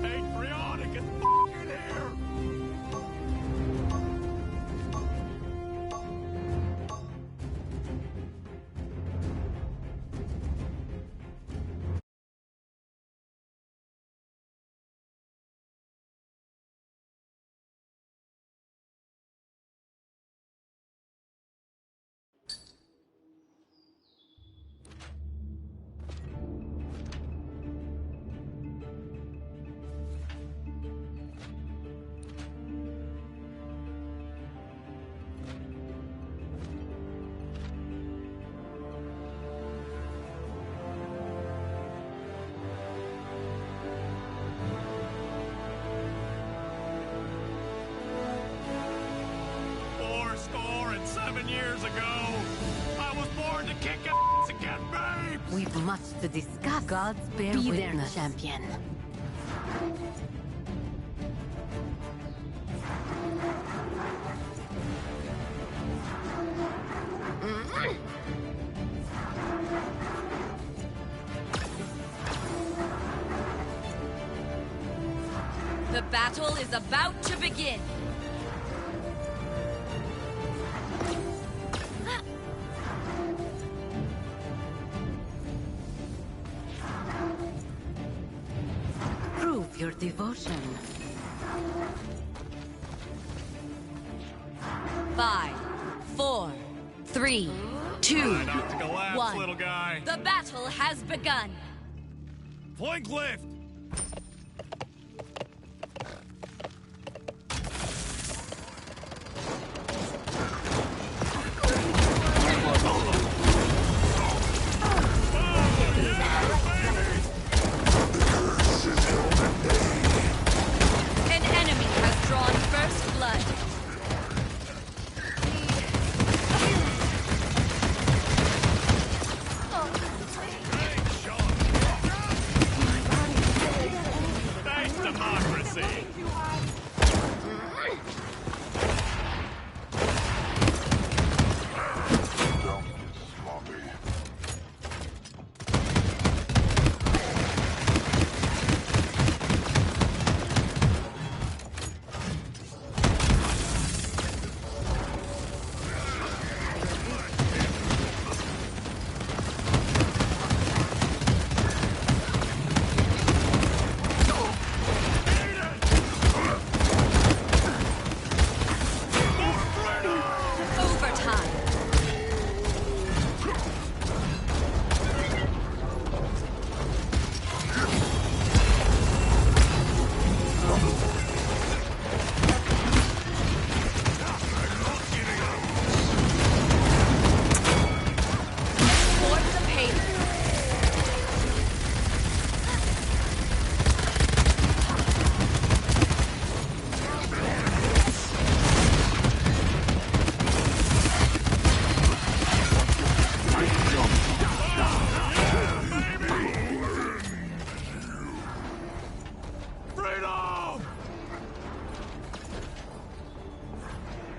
patriotic as f***ing here! Years ago, I was born to kick ass and get babes! We've much to discuss. Gods bear witness. Be there, champion. The battle is about to begin. Your devotion. 5, 4, 3, 2, Try not to collapse, 1. little guy. The battle has begun. Flank lift!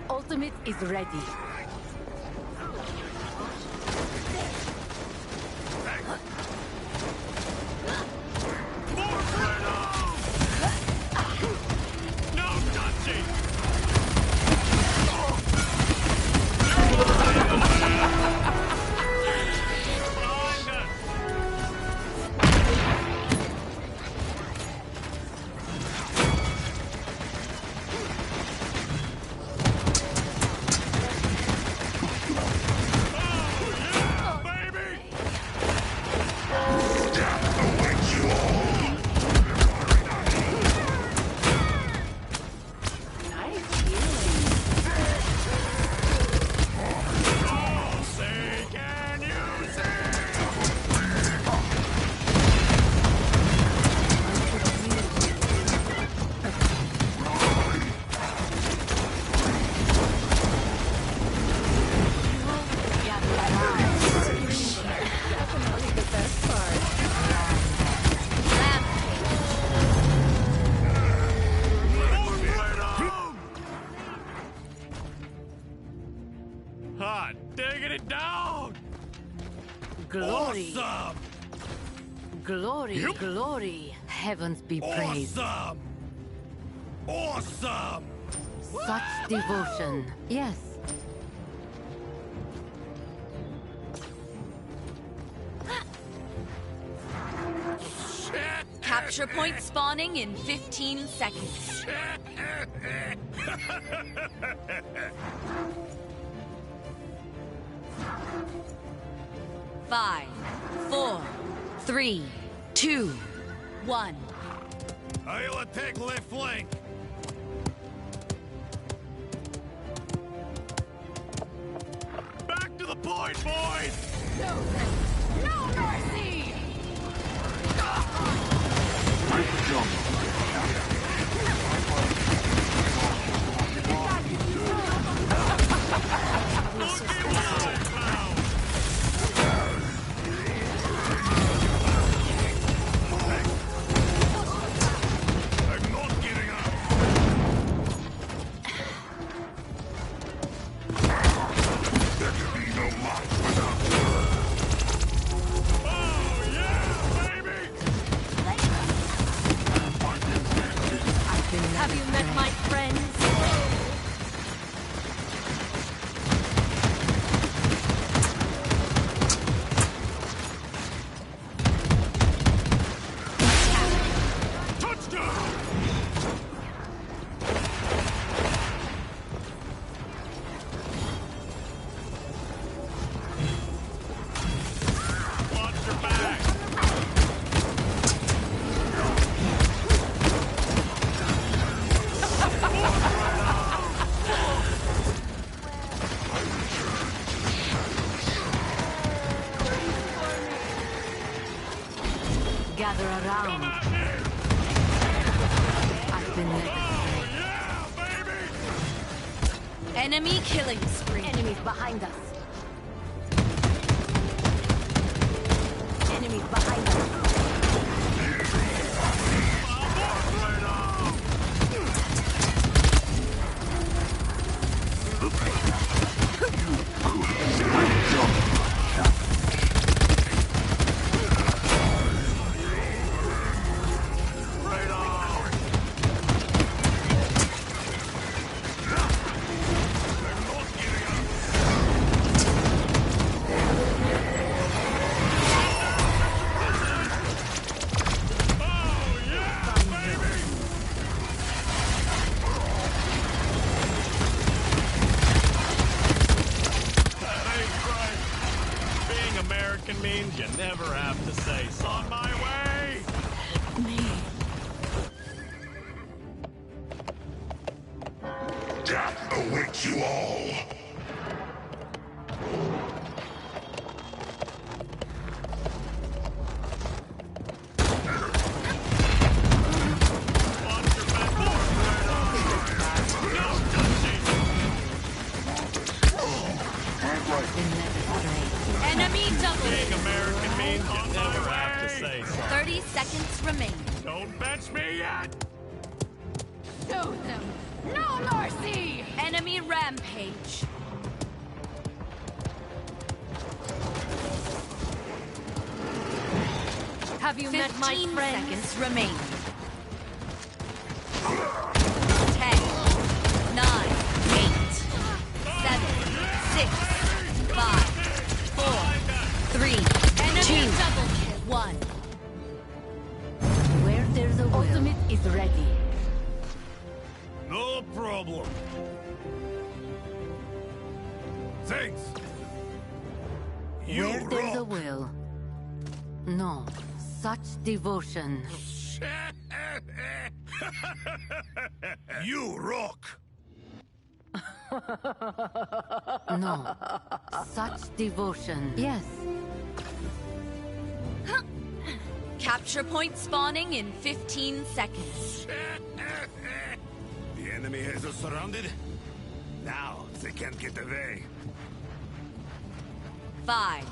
Ultimate is ready. Hot digging it down! Glory. Awesome! Glory, Yep. glory. heavens be praised. Awesome! Awesome! Such devotion. Yes. Capture point spawning in 15 seconds. Five, 4, 3, 2, 1. I'll attack left flank. Back to the point, boys! No mercy! I'm not giving up. There can be no match without her. Oh yeah, baby! Have you met my friends? Touchdown! Watch your back! Gather Come around. at me! I've been led astray. Yeah, baby! Enemy killing spree. Enemies behind us. Enemies behind us. American means you never have to say so. On my way! Death awaits you all! Enemy double. Being American means you never have to say so. 30 seconds remain. Don't bench me yet! Show them no mercy. Enemy rampage. Have you met my friends? Seconds remain. 10, 9, 8, 7, 6, 5, 4, 3, enemy 2, double kill. 1. Where there's a will, ultimate is ready. No problem. Thanks. You Where there's a rock. will. No, such devotion. You rock. No, such devotion. Yes. Capture point spawning in 15 seconds. The enemy has us surrounded. Now they can't get away. 5,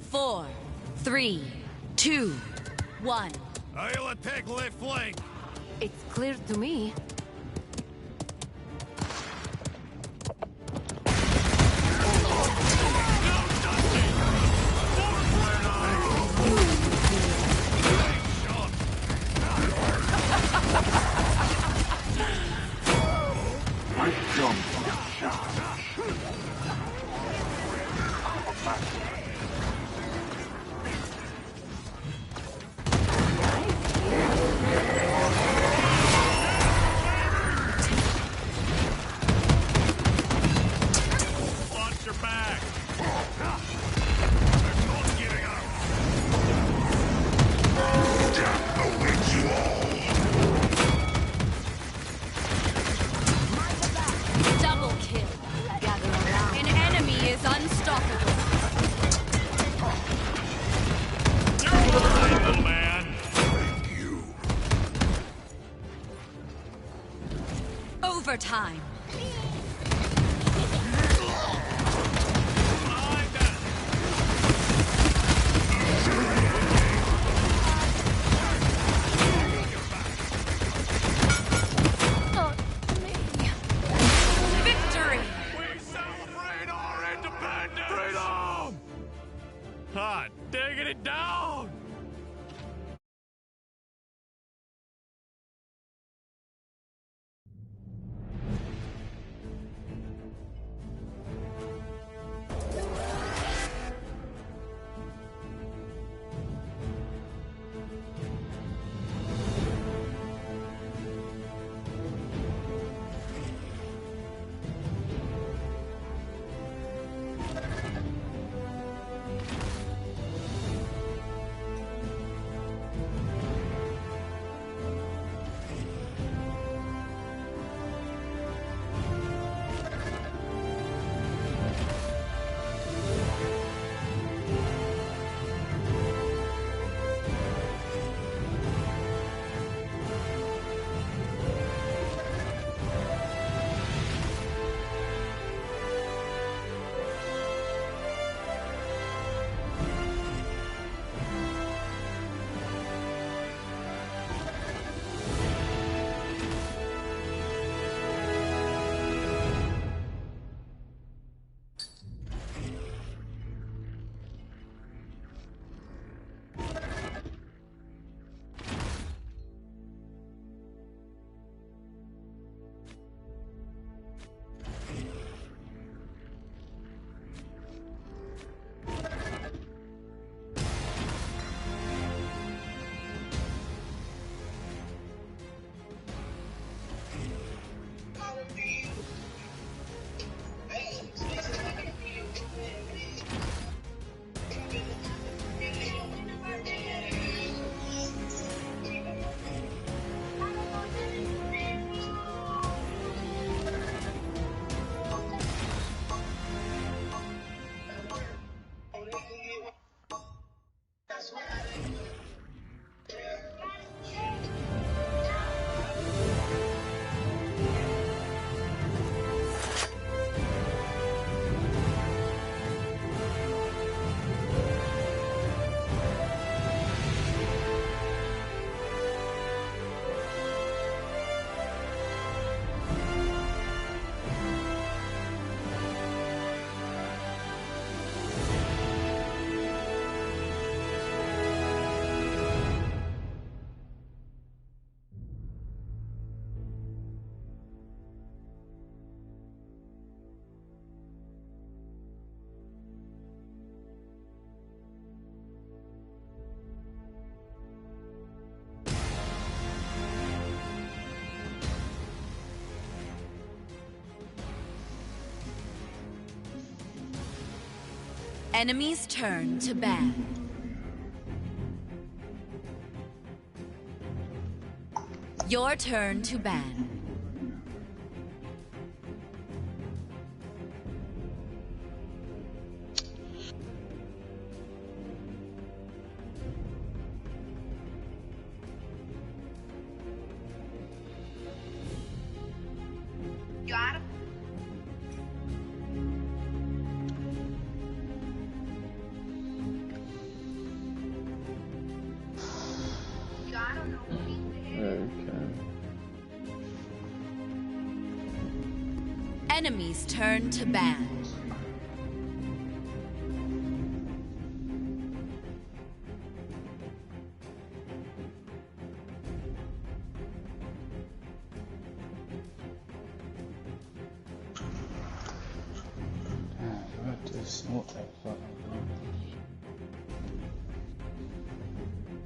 4, 3, 2, 1. I'll attack left flank. It's clear to me. overtime. Victory! We celebrate our independence! Freedom! Hot digging it down! Enemies turn to ban. Your turn to ban. Got him. Enemies turn to ban.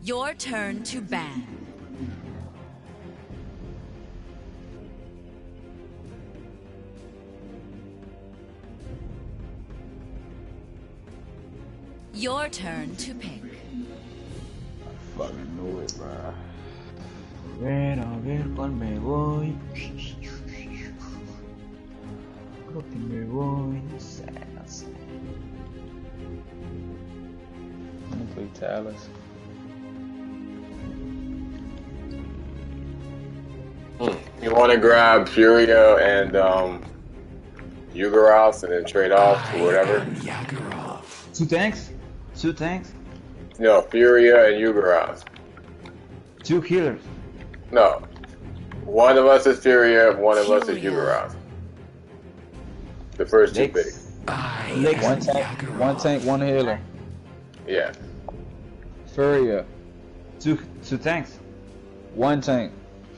Your turn to ban. Your turn to pick. I fucking knew it, bro. Ven a ver cuál me voy. Creo que me voy. No sé, no sé. I'm gonna play Talus. You want to grab Furia and Yugoros and then trade off or whatever? Two tanks? Two tanks? No, Furia and Yugoros. Two healers. No. One of us is Furia, one of us is Yugoros. The first two picks. One tank, one healer. Yeah. Furia. Two tanks. One tank.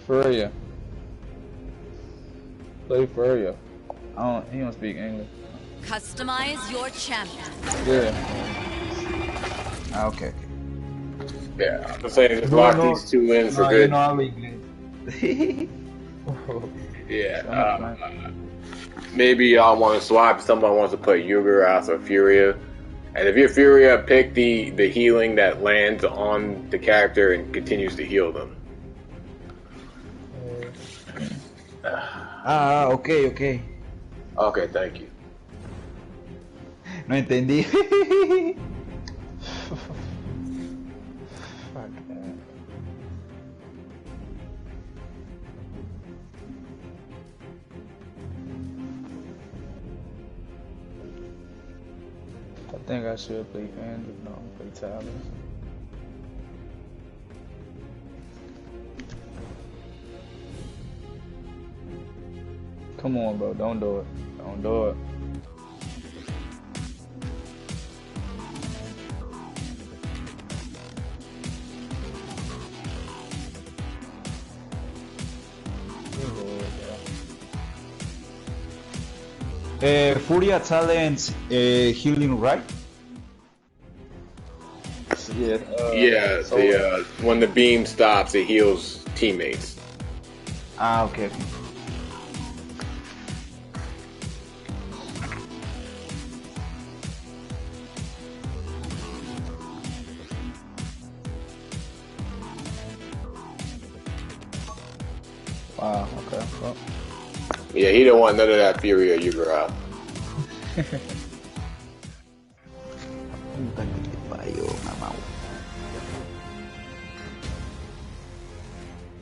Furia. Play Furia. He don't speak English. Customize your champion. Yeah. Okay. Yeah, I'm saying just lock these two in for good. You know I'm English. Yeah. Maybe y'all want to swap. Someone wants to put Yugoros or Furia. And if your Furia, pick the healing that lands on the character and continues to heal them. Okay. Okay, thank you. No entendí. I think I should play Andrew. No, play Talons. Come on, bro. Don't do it. Don't do it. Furia Talents healing, right? Yeah. When the beam stops, it heals teammates. Okay. Wow, okay. Well. Yeah, he don't want none of that Fury or Yugoros.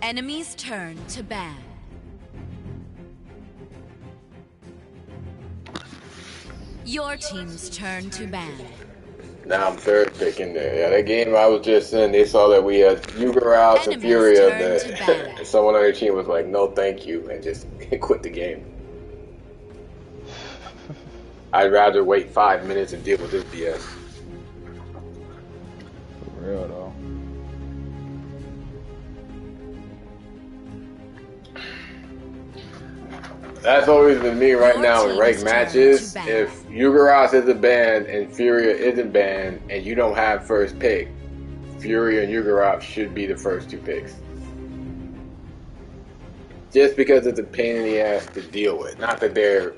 Enemy's turn to ban. Your team's turn to ban. Now I'm third picking there. Yeah, that game I was just in, they saw that we had Yugoros and Furia, and someone on their team was like, no thank you, and just quit the game. I'd rather wait 5 minutes and deal with this BS. For real though. That's always been me right now in ranked matches. If Yugoros isn't banned and Furia isn't banned and you don't have first pick, Furia and Yugoros should be the first two picks. Just because it's a pain in the ass to deal with. Not that they're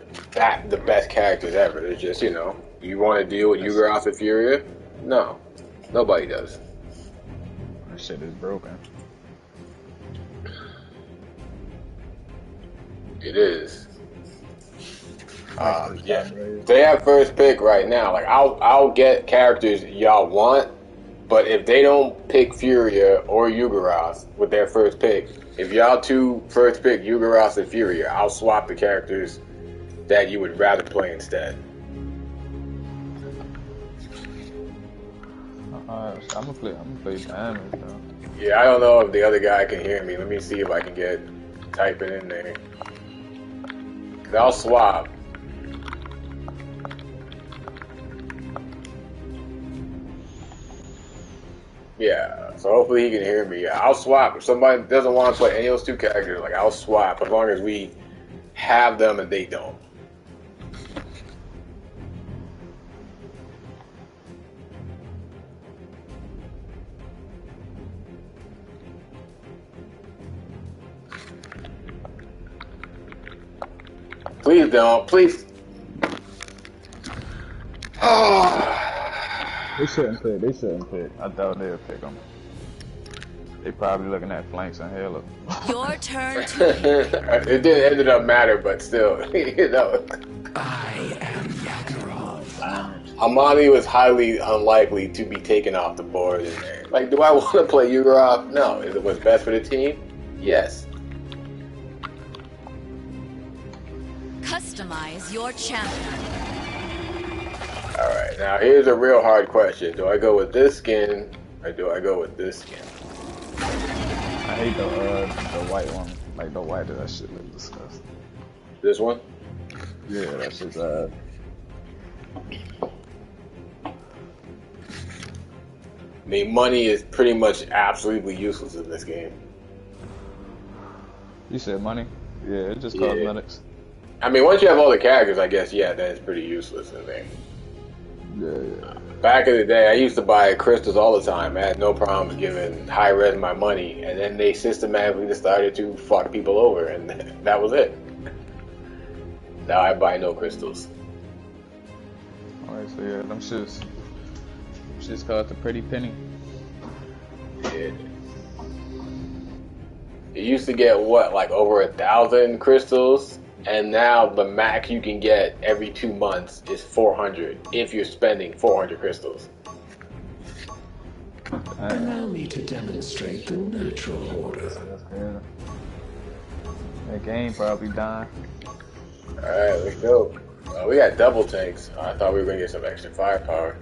the best characters ever. They're just, you know, you want to deal with Yugoros and Furia? No. Nobody does. That shit is broken. It is. Yeah. They have first pick right now. Like I'll get characters y'all want, but if they don't pick Furia or Yugoros with their first pick, if y'all two first pick Yugoros and Furia, I'll swap the characters that you would rather play instead. I'm gonna play damage though. Yeah, I don't know if the other guy can hear me. Let me see if I can get typing in there. I'll swap. Yeah, so hopefully he can hear me. Yeah, I'll swap. If somebody doesn't want to play any of those two characters, like I'll swap as long as we have them and they don't. Please don't. Please. They shouldn't pick. I thought they would pick them. They probably looking at flanks and Halo. Your turn to It didn't ended up matter, but still, you know. I am Yakarov. Amani was highly unlikely to be taken off the board in there. Like, do I want to play Yugoros? No. Is it what's best for the team? Yes. customize your champion. Alright, now here's a real hard question. Do I go with this skin, or do I go with this skin? I hate the white one. Like the white of that shit looks disgusting. This one? Yeah, that shit's I mean, money is pretty much absolutely useless in this game. You said money? Yeah, it's just cosmetics. I mean, once you have all the characters, I guess, yeah, then it's pretty useless in there. Yeah. Back in the day, I used to buy crystals all the time. I had no problems giving high-res my money, and then they systematically decided to fuck people over, and that was it. Now I buy no crystals. Alright, so yeah, them shit's cost a pretty penny. Yeah. You used to get, what, like over 1,000 crystals? And now the max you can get every 2 months is 400 if you're spending 400 crystals. Allow me to demonstrate the natural order. That game probably dying. Alright, let's go. We got double tanks. I thought we were going to get some extra firepower.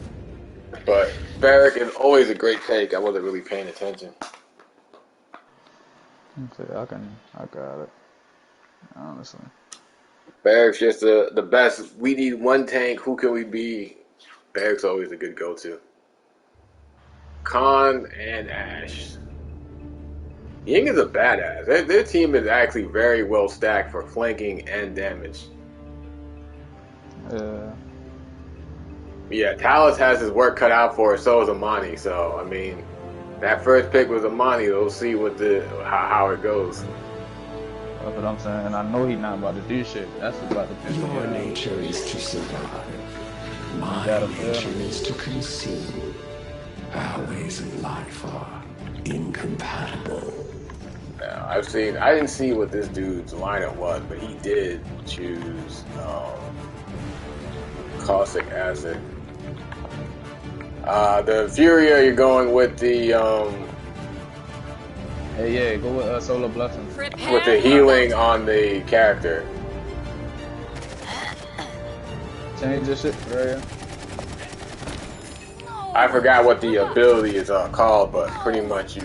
But Barrack is always a great tank. I wasn't really paying attention. Okay, I got it. Honestly. Barrack's just the best. We need one tank. Who can we be? Barrack's always a good go-to. Khan and Ash. Ying is a badass. Their team is actually very well stacked for flanking and damage. Yeah, Talus has his work cut out for it, so is Amani. So, I mean, that first pick was Amani. We'll see what how it goes. That's what I'm saying. And I know he's not about to do shit. That's about to piss me Your off. nature is to survive. My nature is to consume. Our ways of life are incompatible. Now, I didn't see what this dude's lineup was, but he did choose caustic acid. The Furia, you're going with the Hey, yeah, go with Solar Blessing. with the healing on the character. Change this shit, right? I forgot what the ability is called, but pretty much you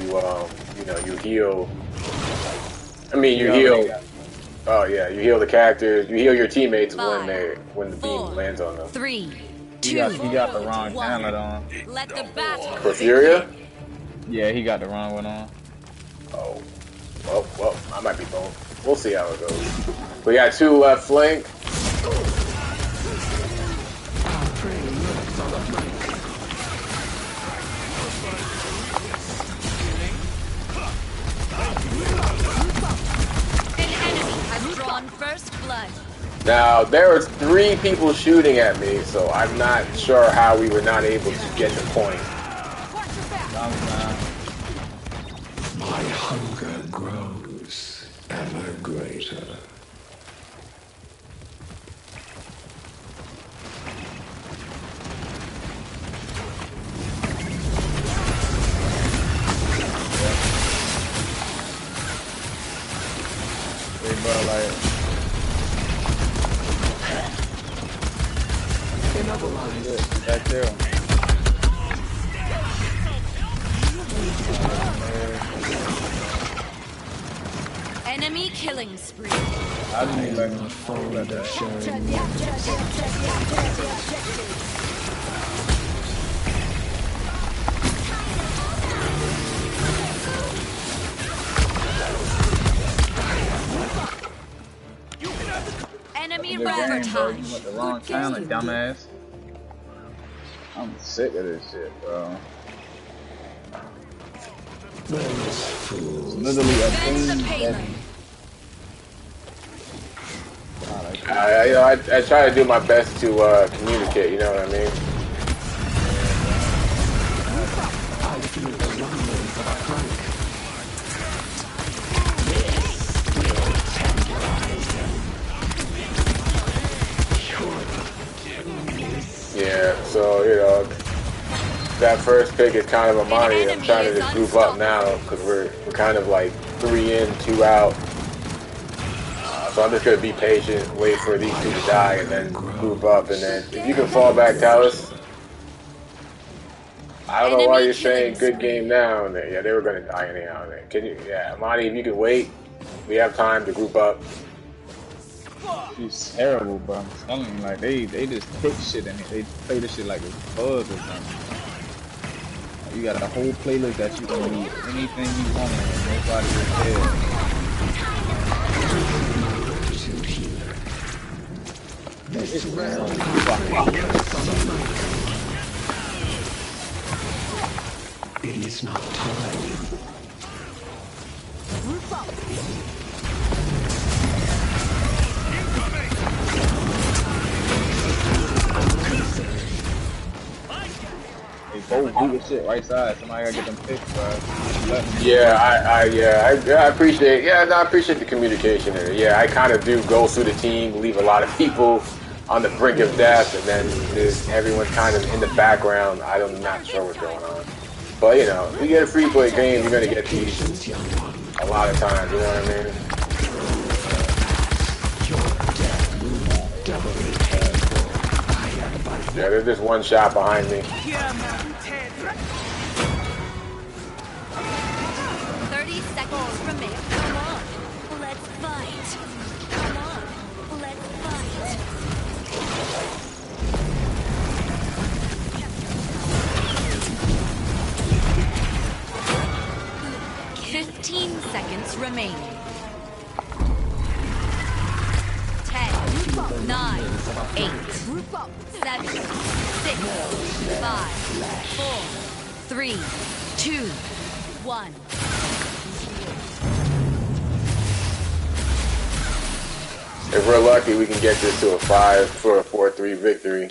you heal. I mean, you heal. Oh yeah, you heal the characters. You heal your teammates when the beam lands on them. 3, 2, He got the wrong helmet on. Let the battle For Furia? Yeah, he got the wrong one on. Oh, well, I might be wrong. We'll see how it goes. We got 2 left flank. An enemy has drawn first blood. Now, there was 3 people shooting at me, so I'm not sure how we were not able to get the point. My hunger grows ever greater. Hey, bro, like... Back there. Enemy killing spree. I didn't even Fond of sharing. Enemy the rover game, bro. time. You went the wrong talent, dumbass. I'm sick of this shit, bro. Those fools. Literally a Defend the thing payload. I try to do my best to communicate, you know what I mean? I feel the rumbling of a crank. Yeah, so, that first pick is kind of Amani. I'm trying to just group up now because we're kind of like 3 in, 2 out. So I'm just gonna be patient, wait for these two to die, and then group up. And then if you can fall back, tell us. I don't know why you're saying good game now. And yeah, they were gonna die anyhow. Can you? Yeah, Monty, if you can wait, we have time to group up. She's terrible, bro. I'm telling you, like they just pick shit in it. They play this shit like it's bug or something. Like, you got a whole playlist that you can do anything you want, and nobody will care. This realm it is not time. Hey, both do the shit right side. Somebody gotta get them fixed, bro. Yeah, I appreciate. Yeah, no, I appreciate the communication there. Yeah, I kind of do go through the team, leave a lot of people on the brink of death, and then everyone's kind of in the background. I'm not sure what's going on. But, you know, if you get a free play game, you're going to get these a lot of times, you know what I mean? Yeah, there's just one shot behind me. 30 seconds remain. Come on, let's fight. Come on, let's fight. 15 seconds remaining. 10, 9, 8, 7, 6, 5, 4, 3, 2, 1. If we're lucky, we can get this to a 4-3 victory.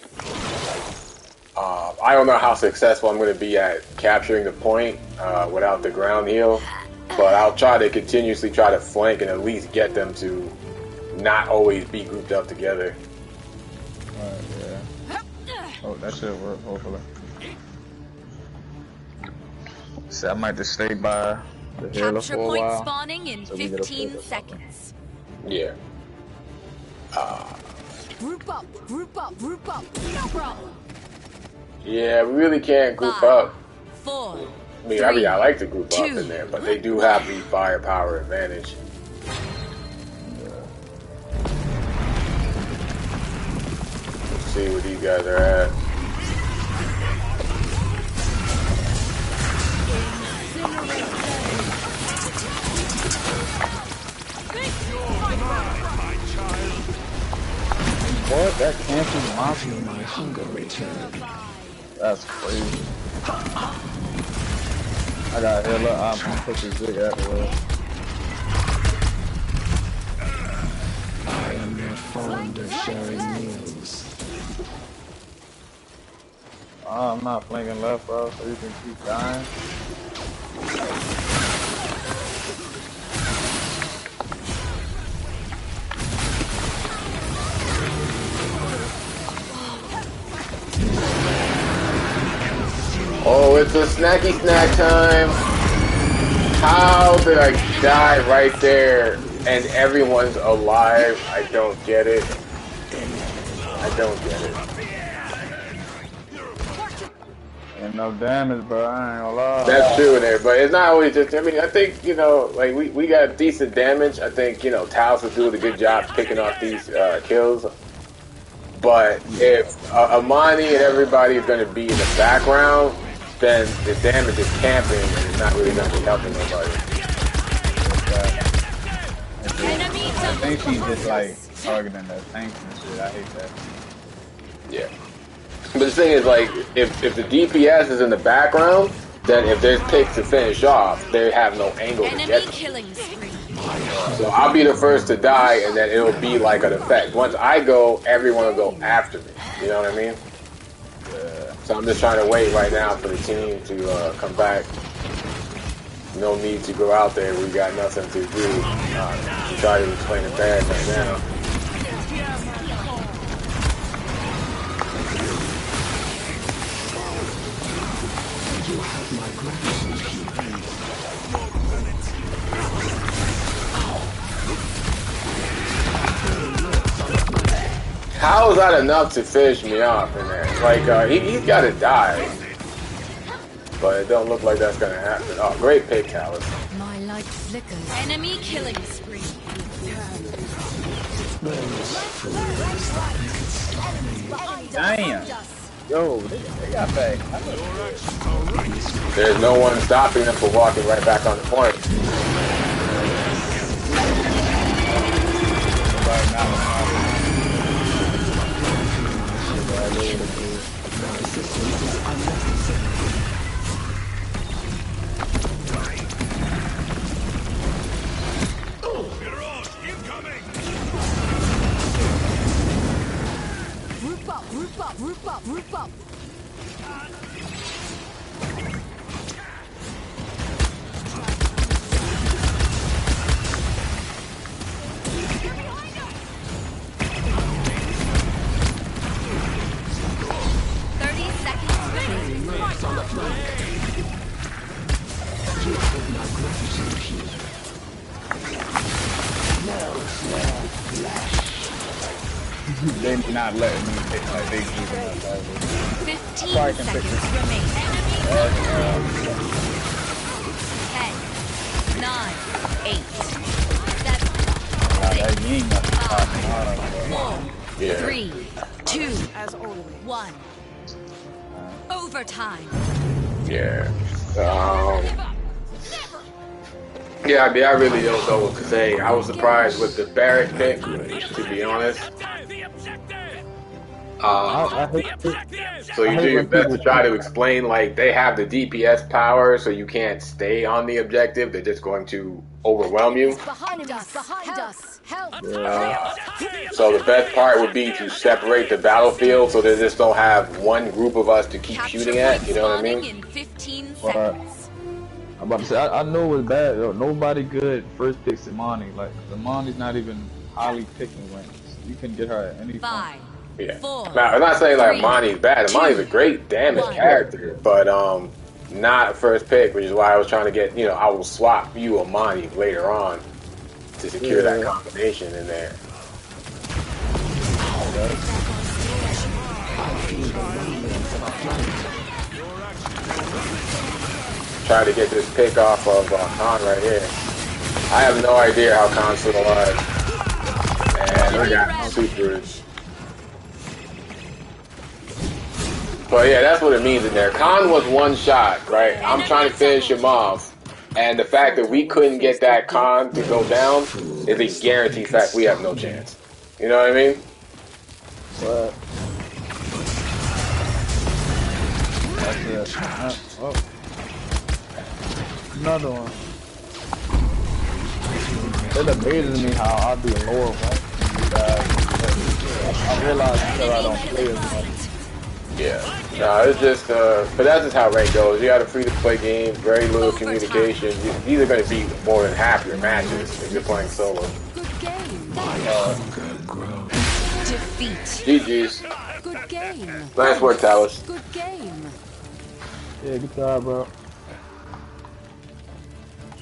I don't know how successful I'm going to be at capturing the point without the ground heal, but I'll try to continuously try to flank and at least get them to not always be grouped up together. Yeah. Oh, that should work, hopefully. So I might just stay by the healer Capture for a point while. spawning in So we get a 15 focus. seconds. Yeah. Group up, group up, group up. No problem. Yeah, we really can't group 5, up. 4. I mean, I like to group up 2, in there, but they do have the firepower advantage. Let's see where these guys are at. What? That cancels my Feel my hunger return. That's crazy. I got healer. I'm gonna put this zig afterwards. I am not fond of sharing meals. I'm not flanking left, bro, so you can keep dying. Oh, it's a snacky snack time. How did I die right there and everyone's alive? I don't get it. I don't get it. Ain't no damage, bro. I ain't gonna lie. That's true in there, but it's not always just, I mean, I think, you know, like we got decent damage. I think, you know, Taos is doing a good job picking off these kills. But if Amani and everybody is going to be in the background, then the damage is camping and it's not really going to be helping nobody. Enemy I think she's just like targeting the tanks and shit. I hate that. Yeah. But the thing is, like, if the DPS is in the background, then if there's picks to finish off, they have no angle to Enemy get them. killing spree. So I'll be the first to die, and then it'll be like an effect. Once I go, everyone will go after me. You know what I mean? Yeah. So I'm just trying to wait right now for the team to come back. No need to go out there. We got nothing to do. To try to explain it bad right now. You have my gratitude. How is that enough to finish me off in there? Like, he's got to die. But it don't look like that's going to happen. Oh, great pick, Talus. My light flickers. Enemy killing spree. Damn. Yo, they got back. There's no one stopping them from walking right back on the point. Roof up. 30 seconds remaining. They're not letting me pick like they do. 15 seconds remain. 10, 9, 8, 7, 6, 5, 4, 3, 2, 1. Overtime. Yeah. Yeah, I mean, I really don't know what to say. I was surprised with the Barrett pick, to be honest. So you do your best to try to explain, like, they have the DPS power, so you can't stay on the objective. They're just going to overwhelm you. Behind us. Help. So the best part would be to separate the battlefield so they just don't have one group of us to keep shooting at. You know what I mean? In 15 seconds. I'm about to say, I know it's bad. Nobody good first pick Simani. Like, Simani's not even highly picking ranks. You can get her at any point. 5, Yeah. 4, Now, I'm not saying like 3, Amani's bad. Amani's a great damage 1. character, but not first pick, which is why I was trying to get, I will swap you Amani later on to secure that combination in there. Try to get this pick off of Khan right here. I have no idea how Khan's still alive. And we got supers. But yeah, that's what it means in there. Khan was one shot, right? I'm trying to finish him off. And the fact that we couldn't get that Khan to go down is a guaranteed fact we have no chance. You know what I mean? What? That's it. Oh. Another one. It amazes me how I'll be lower rank than you guys. I realize until I don't play as much. Yeah. No, it's just, but that's just how rank goes. You got a free-to-play game, very little communication. These are going to be more than half your matches if you're playing solo. Good game. Defeat. GG's. Good game. Nice work, Talus. Good game. Yeah, good job, bro.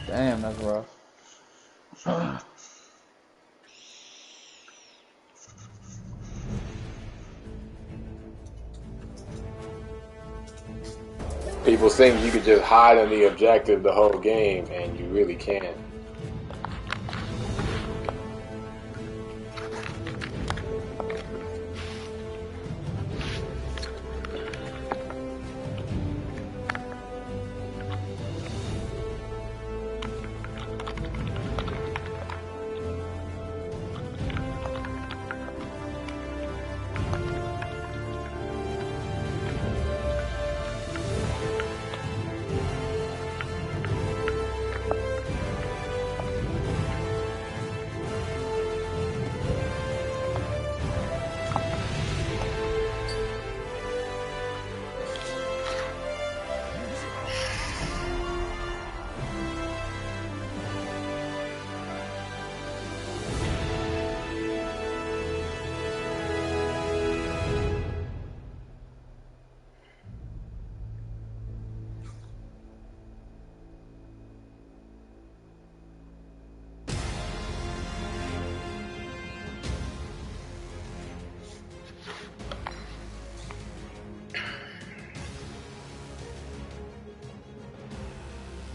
Damn, that's rough. People think you could just hide on the objective the whole game, and you really can't.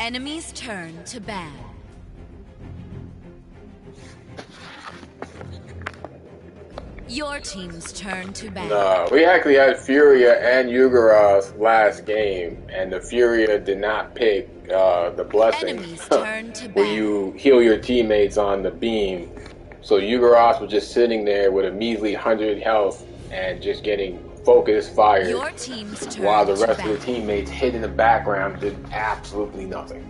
Enemies turn to ban. Your team's turn to ban. No, we actually had Furia and Yuggorov's last game, and the Furia did not pick the blessing Enemies turn to where ban. you heal your teammates on the beam. So Yuggorovs was just sitting there with a measly 100 health and just getting focused fire, Your team's turn while the to rest ban. of the teammates hid in the background did absolutely nothing.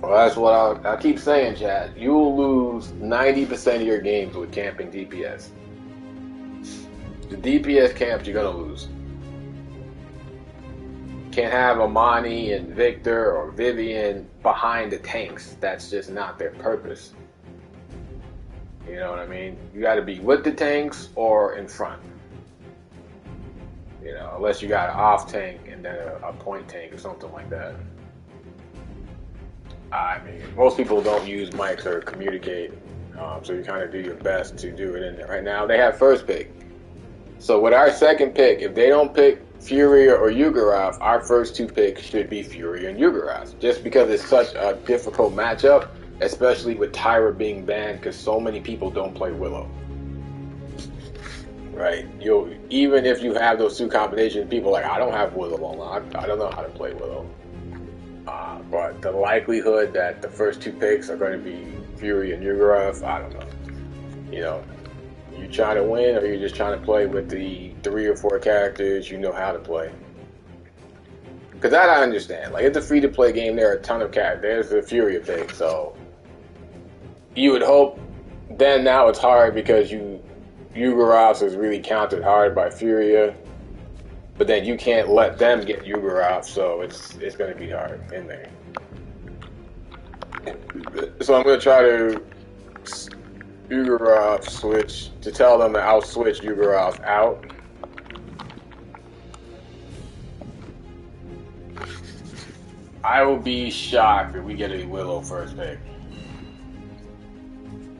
Well, that's what I keep saying, Chad. You'll lose 90% of your games with camping DPS. The DPS camps, you're going to lose. Can't have Amani and Victor or Vivian behind the tanks. That's just not their purpose. You know what I mean? You got to be with the tanks or in front. You know, unless you got an off tank and then a point tank or something like that. I mean, most people don't use mics or communicate, so you kind of do your best to do it in there. Right now, they have first pick. So with our second pick, if they don't pick Furia or Yuggorav, our first two picks should be Furia and Yuggorav, just because it's such a difficult matchup, especially with Tyra being banned, because so many people don't play Willow. Right? Even if you have those two combinations, people are like, I don't have Willow on. I don't know how to play Willow. But the likelihood that the first two picks are going to be Fury and Yuggorav, I don't know. You know, you trying to win, or you just trying to play with the 3 or 4 characters you know how to play? Because that I understand. Like, it's a free-to-play game. There are a ton of characters. There's a Fury pick, so you would hope. Then now it's hard because Yuggorav is really countered hard by Furia. But then you can't let them get Yuggorav, so it's going to be hard in there. So I'm going to try to Yuggorav switch, to tell them that I'll switch Yuggorav out. I will be shocked if we get a Willow first pick.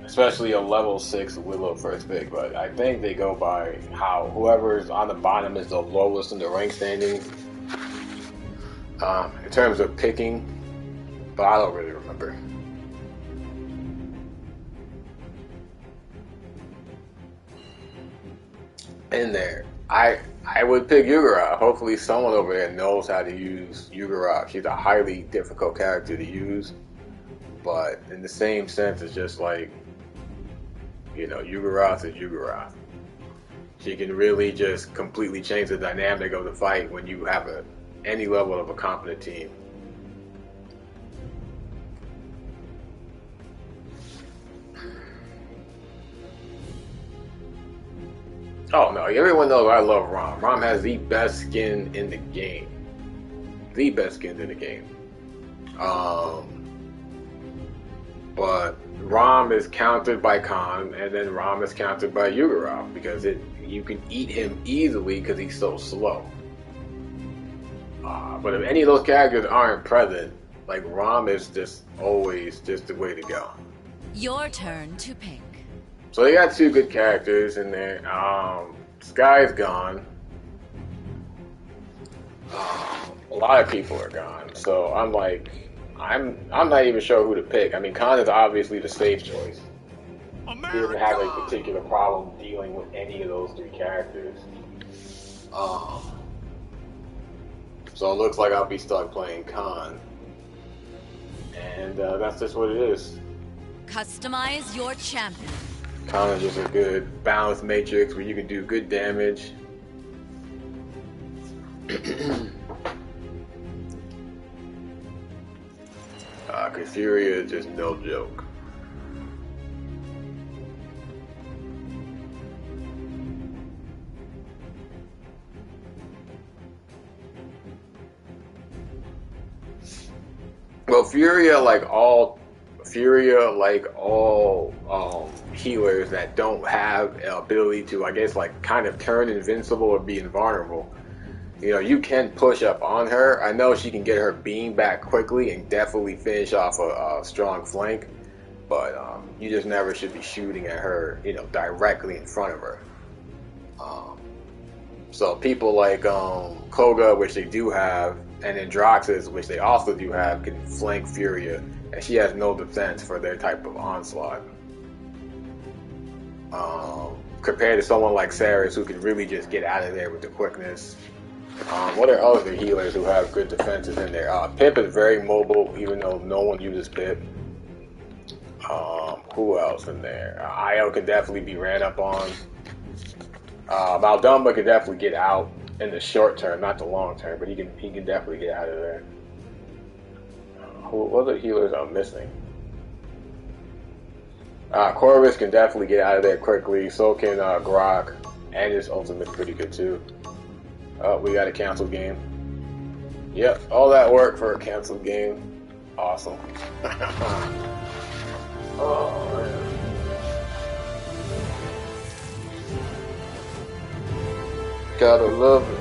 Especially a level 6 Willow first pick, but I think they go by how whoever's on the bottom is the lowest in the rank standings in terms of picking, but I don't really remember. In there, I would pick Yuggorav. Hopefully someone over there knows how to use Yuggorav. She's a highly difficult character to use, but in the same sense, it's just like, you know, Yuggorav is Yuggorav. She can really just completely change the dynamic of the fight when you have any level of a competent team. Oh no, everyone knows I love Rom. Rom has the best skin in the game. The best skins in the game. But Rom is countered by Khan, and then Rom is countered by Yuggorav, because you can eat him easily because he's so slow. But if any of those characters aren't present, like Rom is just always just the way to go. Your turn to pick. So they got 2 good characters in there. Sky's gone. A lot of people are gone, so I'm like, I'm not even sure who to pick. I mean, Khan is obviously the safe choice. He doesn't have a particular problem dealing with any of those 3 characters. So it looks like I'll be stuck playing Khan. And that's just what it is. Customize your champion. Khan is just a good balanced matrix where you can do good damage. Cause Furia is just no joke. Well, Furia, like all healers that don't have an ability to, I guess, like kind of turn invincible or be invulnerable. You know, you can push up on her. I know she can get her beam back quickly and definitely finish off a strong flank, but you just never should be shooting at her, you know, directly in front of her. So people like Koga, which they do have, And then Droxus, which they also do have, can flank Furia, and she has no defense for their type of onslaught. Compared to someone like Saris, who can really just get out of there with the quickness. What are other healers who have good defenses in there? Pip is very mobile, even though no one uses Pip. Who else in there? Io can definitely be ran up on. Maldumba can definitely get out in the short term, not the long term, but he can definitely get out of there. What other healers I'm missing? Corvus can definitely get out of there quickly. So can Grok, and his ultimate's pretty good too. Oh, we got a cancel game. Yep, all that work for a canceled game. Awesome. Oh man. Gotta love it.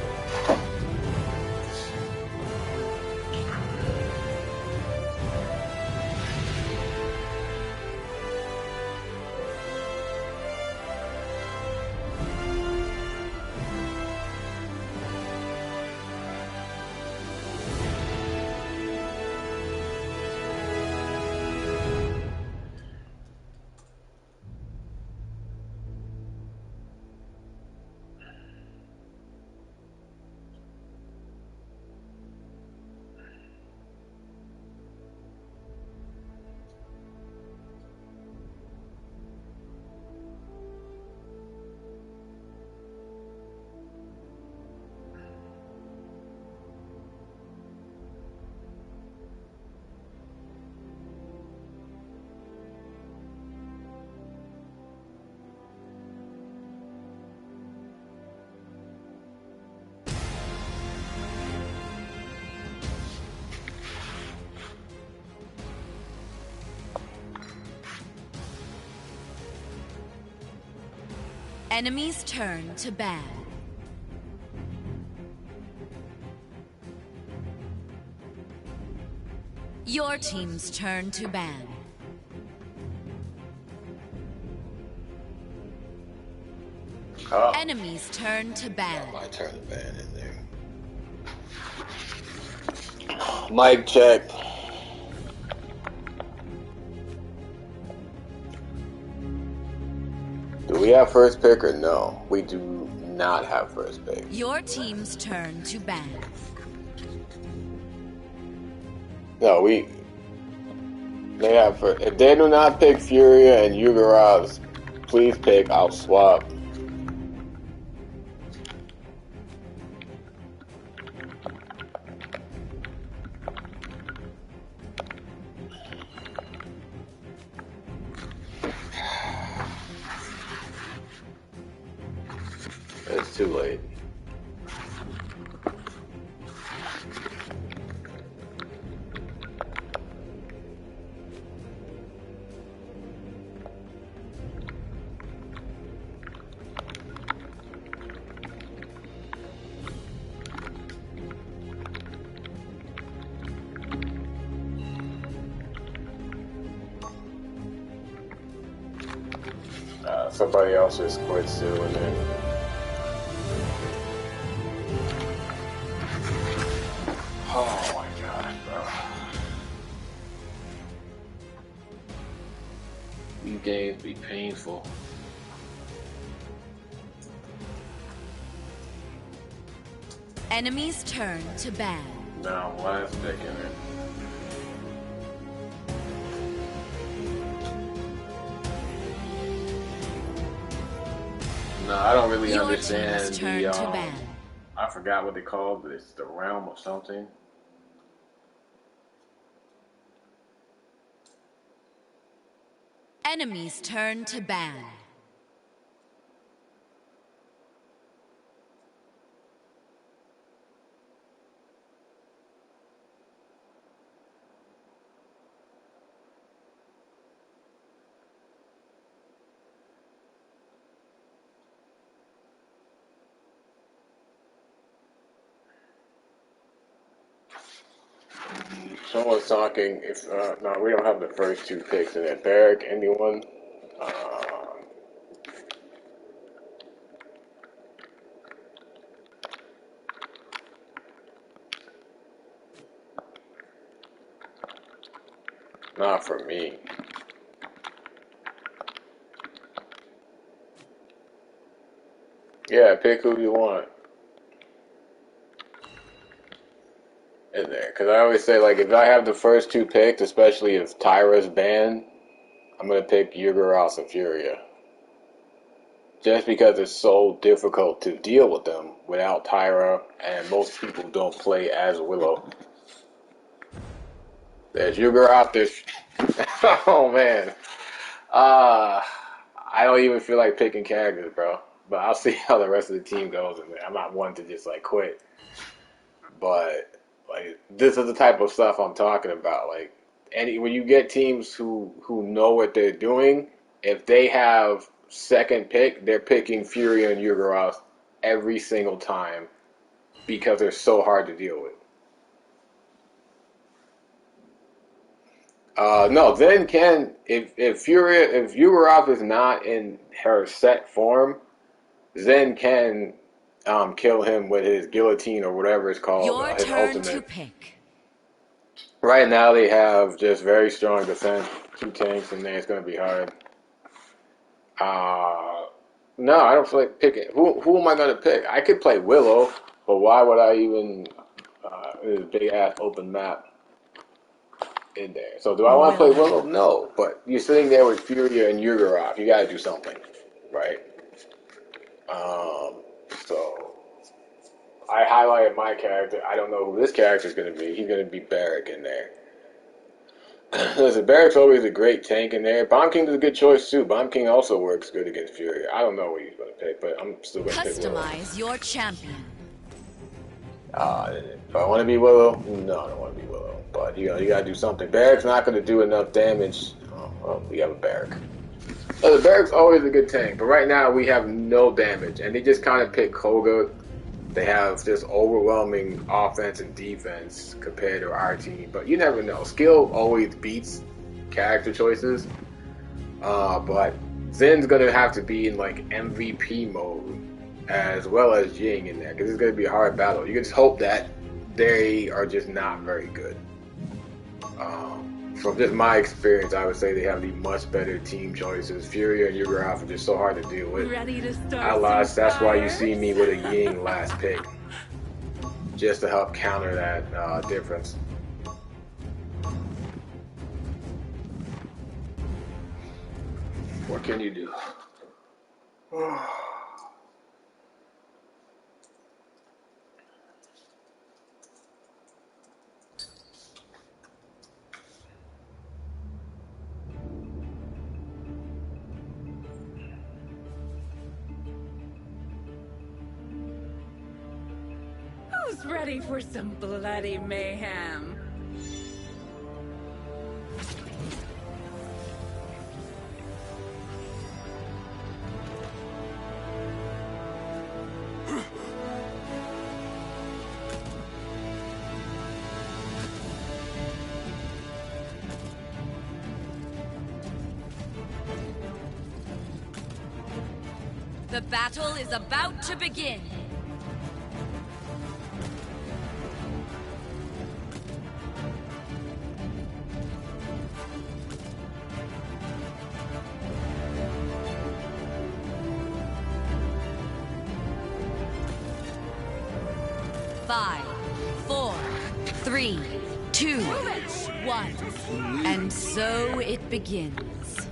Enemies turn to ban. Your team's turn to ban. Enemies turn to ban. My turn to ban in there. Mic check. Do we have first pick or no? We do not have first pick. Your team's turn to ban. No, they have first. If they do not pick Furia and Yugorovs, please pick. I'll swap. It's too late. Somebody else just quit too, and then. Oh my god, bro. These games be painful. Enemies turn to ban. No, last pick in it. No, I don't really Your understand team's turn the, to ban. I forgot what they called, but it's the realm or something. Enemies turn to ban. Someone's talking. If no, we don't have the first two picks in it. Barrack, anyone? Not for me. Yeah, pick who you want. In there. Because I always say, like, if I have the first two picked, especially if Tyra's banned, I'm going to pick Yugoros and Furia. Just because it's so difficult to deal with them without Tyra, and most people don't play as Willow. There's Yugoros, there's... oh, man. I don't even feel like picking characters, bro. But I'll see how the rest of the team goes. And I'm not one to just, like, quit. But, like, this is the type of stuff I'm talking about. Like, when you get teams who know what they're doing, if they have second pick, they're picking Furia and Yugoros every single time because they're so hard to deal with. No, Zen can, if Yugoros is not in her set form, Zen can kill him with his guillotine or whatever it's called. Your his turn ultimate. to pick. Right now they have just very strong defense, 2 tanks in there. It's going to be hard. No, I don't feel like picking. Who am I going to pick? I could play Willow, but why would I even? This big ass open map in there. So do I want to play Willow? No, but you're sitting there with Furia and Yugoros. You got to do something, right? So I highlighted my character. I don't know who this character is going to be. He's going to be Barrack in there. Listen, Barrack's always a great tank in there. Bomb King is a good choice too. Bomb King also works good against Fury. I don't know what he's going to pick, but I'm still going to pick Willow. Customize your champion. Do I want to be Willow? No, I don't want to be Willow. But you got to do something. Barrack's not going to do enough damage. Oh, well, we have a Barrack. The Barrack's always a good tank, but right now we have no damage, and they just kind of pick Koga. They have just overwhelming offense and defense compared to our team, but you never know. Skill always beats character choices, but Zen's going to have to be in like MVP mode as well as Jing in there, because it's going to be a hard battle. You can just hope that they are just not very good. From just my experience, I would say they have the much better team choices. Furia and Yugoros are just so hard to deal with. Ready to start? I lost. That's why you see me with a Ying last pick, just to help counter that difference. What can you do? Who's ready for some bloody mayhem? The battle is about to begin. Five, 4, 3, 2, 1. And so it begins.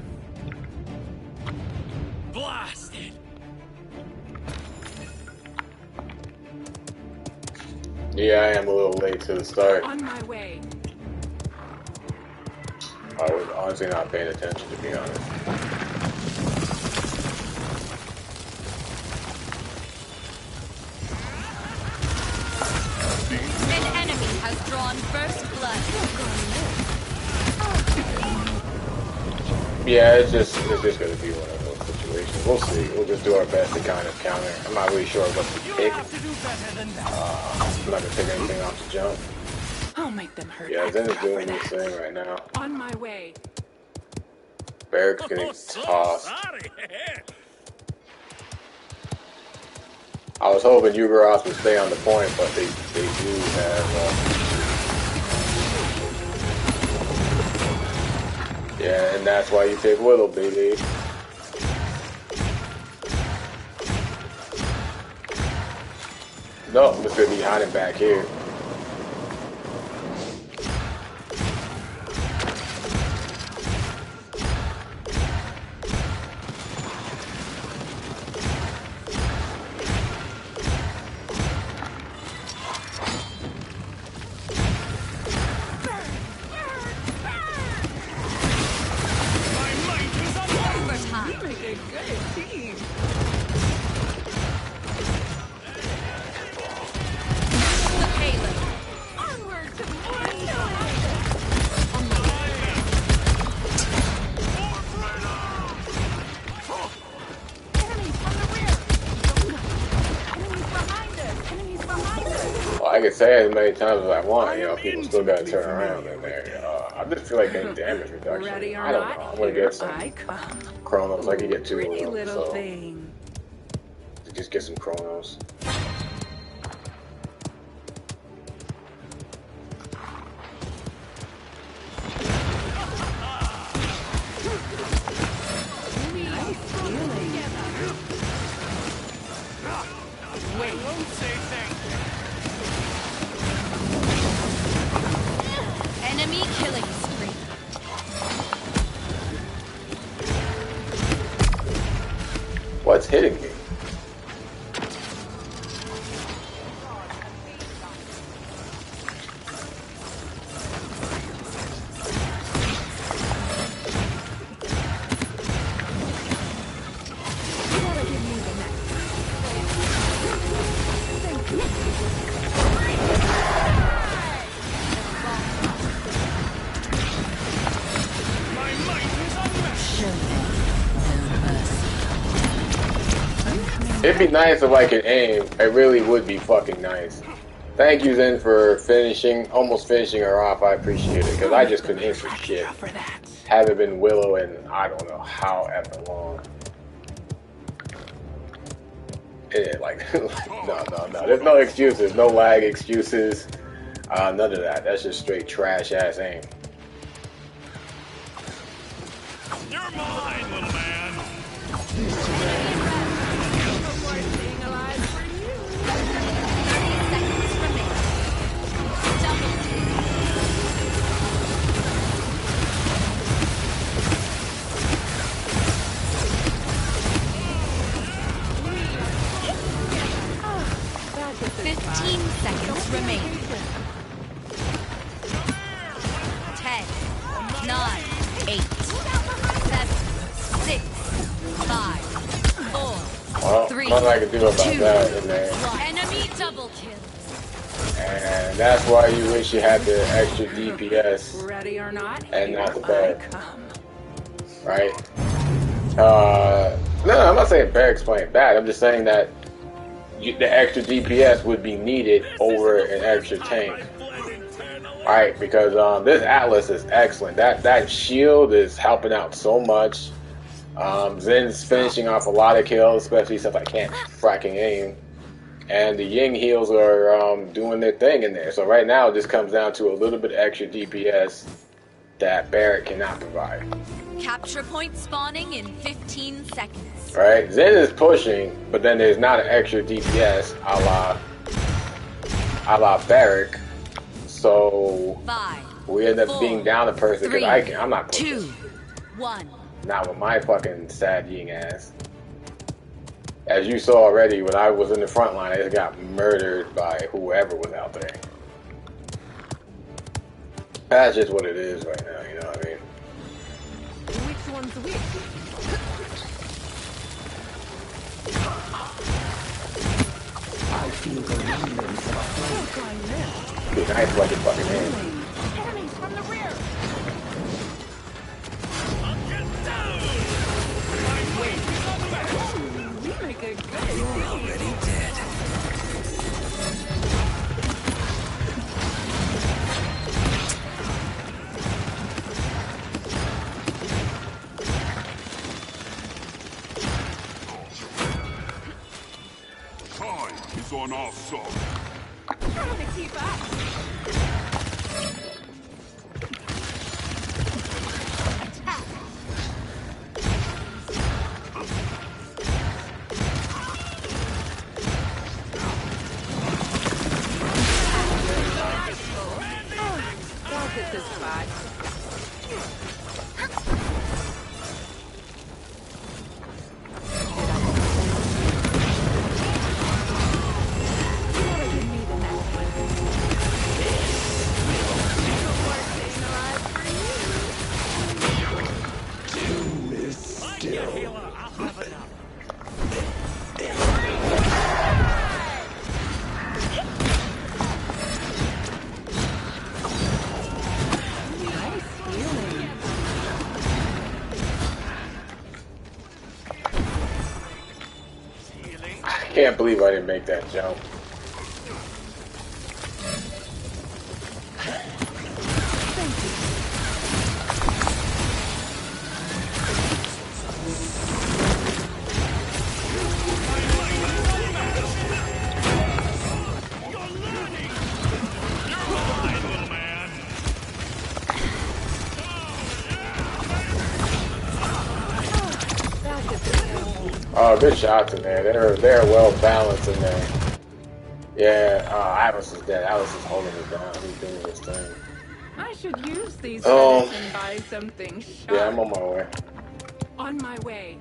Blasted! Yeah, I am a little late to the start. On my way. I was honestly not paying attention, to be honest. An enemy has drawn first blood. Yeah, it's just gonna be one of those situations. We'll see. We'll just do our best to kind of counter. I'm not really sure what to pick. I'm not gonna pick anything off the jump. I'll make them hurt. Yeah, Zen is doing his thing right now. On my way. Barrack's getting tossed. I was hoping Yugoros would stay on the point, but they do have. Yeah, and that's why you pick Willow, baby. No, I'm just gonna be hiding back here. I can say as many times as I want, you know, people still gotta turn around in there. I just feel like getting damage reduction. I don't know. I'm gonna get some Chronos. I can get 2 of them, so just get some Chronos. Enemy killing spree. What's hitting me? It'd be nice if I could aim. It really would be fucking nice. Thank you, Zen, for almost finishing her off. I appreciate it, because I just couldn't aim for shit. Haven't been Willow in I don't know how ever long. Like, no. There's no excuses. No lag excuses. None of that. That's just straight trash-ass aim. You're mine, little man. 15 seconds remain. 10, 9, 8, 7, 6, 5, 4, 3, nothing I can do about 2, that in there. enemy double kills. And that's why you wish you had the extra DPS Ready or not, and not the I barrack, come. right? No, I'm not saying barrack's playing bad. I'm just saying that the extra DPS would be needed over an extra tank. Alright, because this Atlas is excellent. That shield is helping out so much. Zen's finishing off a lot of kills, especially since I can't fracking aim. And the Ying heals are doing their thing in there. So right now it just comes down to a little bit extra DPS that Barrett cannot provide. Capture point spawning in 15 seconds. Right? Zen is pushing, but then there's not an extra DPS a la Barrack. So 5, we end up 4, being down a person because I'm not pushing. 2, 1. Not with my fucking sad Ying ass. As you saw already, when I was in the front line, I just got murdered by whoever was out there. That's just what it is right now, you know what I mean? Which one's which? I feel the remnants of Be nice like your fucking hand. Enemies from the rear. We make a good. You're already dead. Time is on our side. Trying to keep up. Attack. hit this spot. I can't believe I didn't make that jump. Oh, good shots in there. They're well balanced in there. Yeah, Atlas is dead. Atlas is holding it down. He's doing his thing. I should use these credits and buy something sharp. Yeah, I'm on my way. On my way.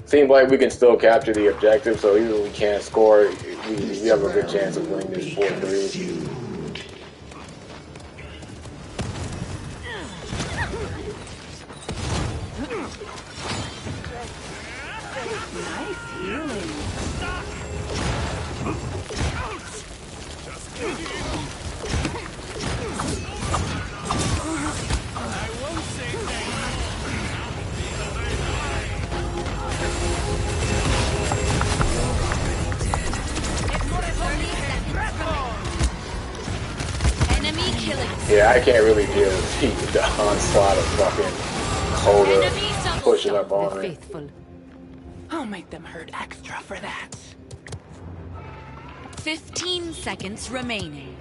Seems like we can still capture the objective, so even if we can't score, we have a good chance of winning this 4-3. Yeah, I can't really deal with the onslaught of fucking Coda pushing up on me. I'll make them hurt extra for that. 15 seconds remaining.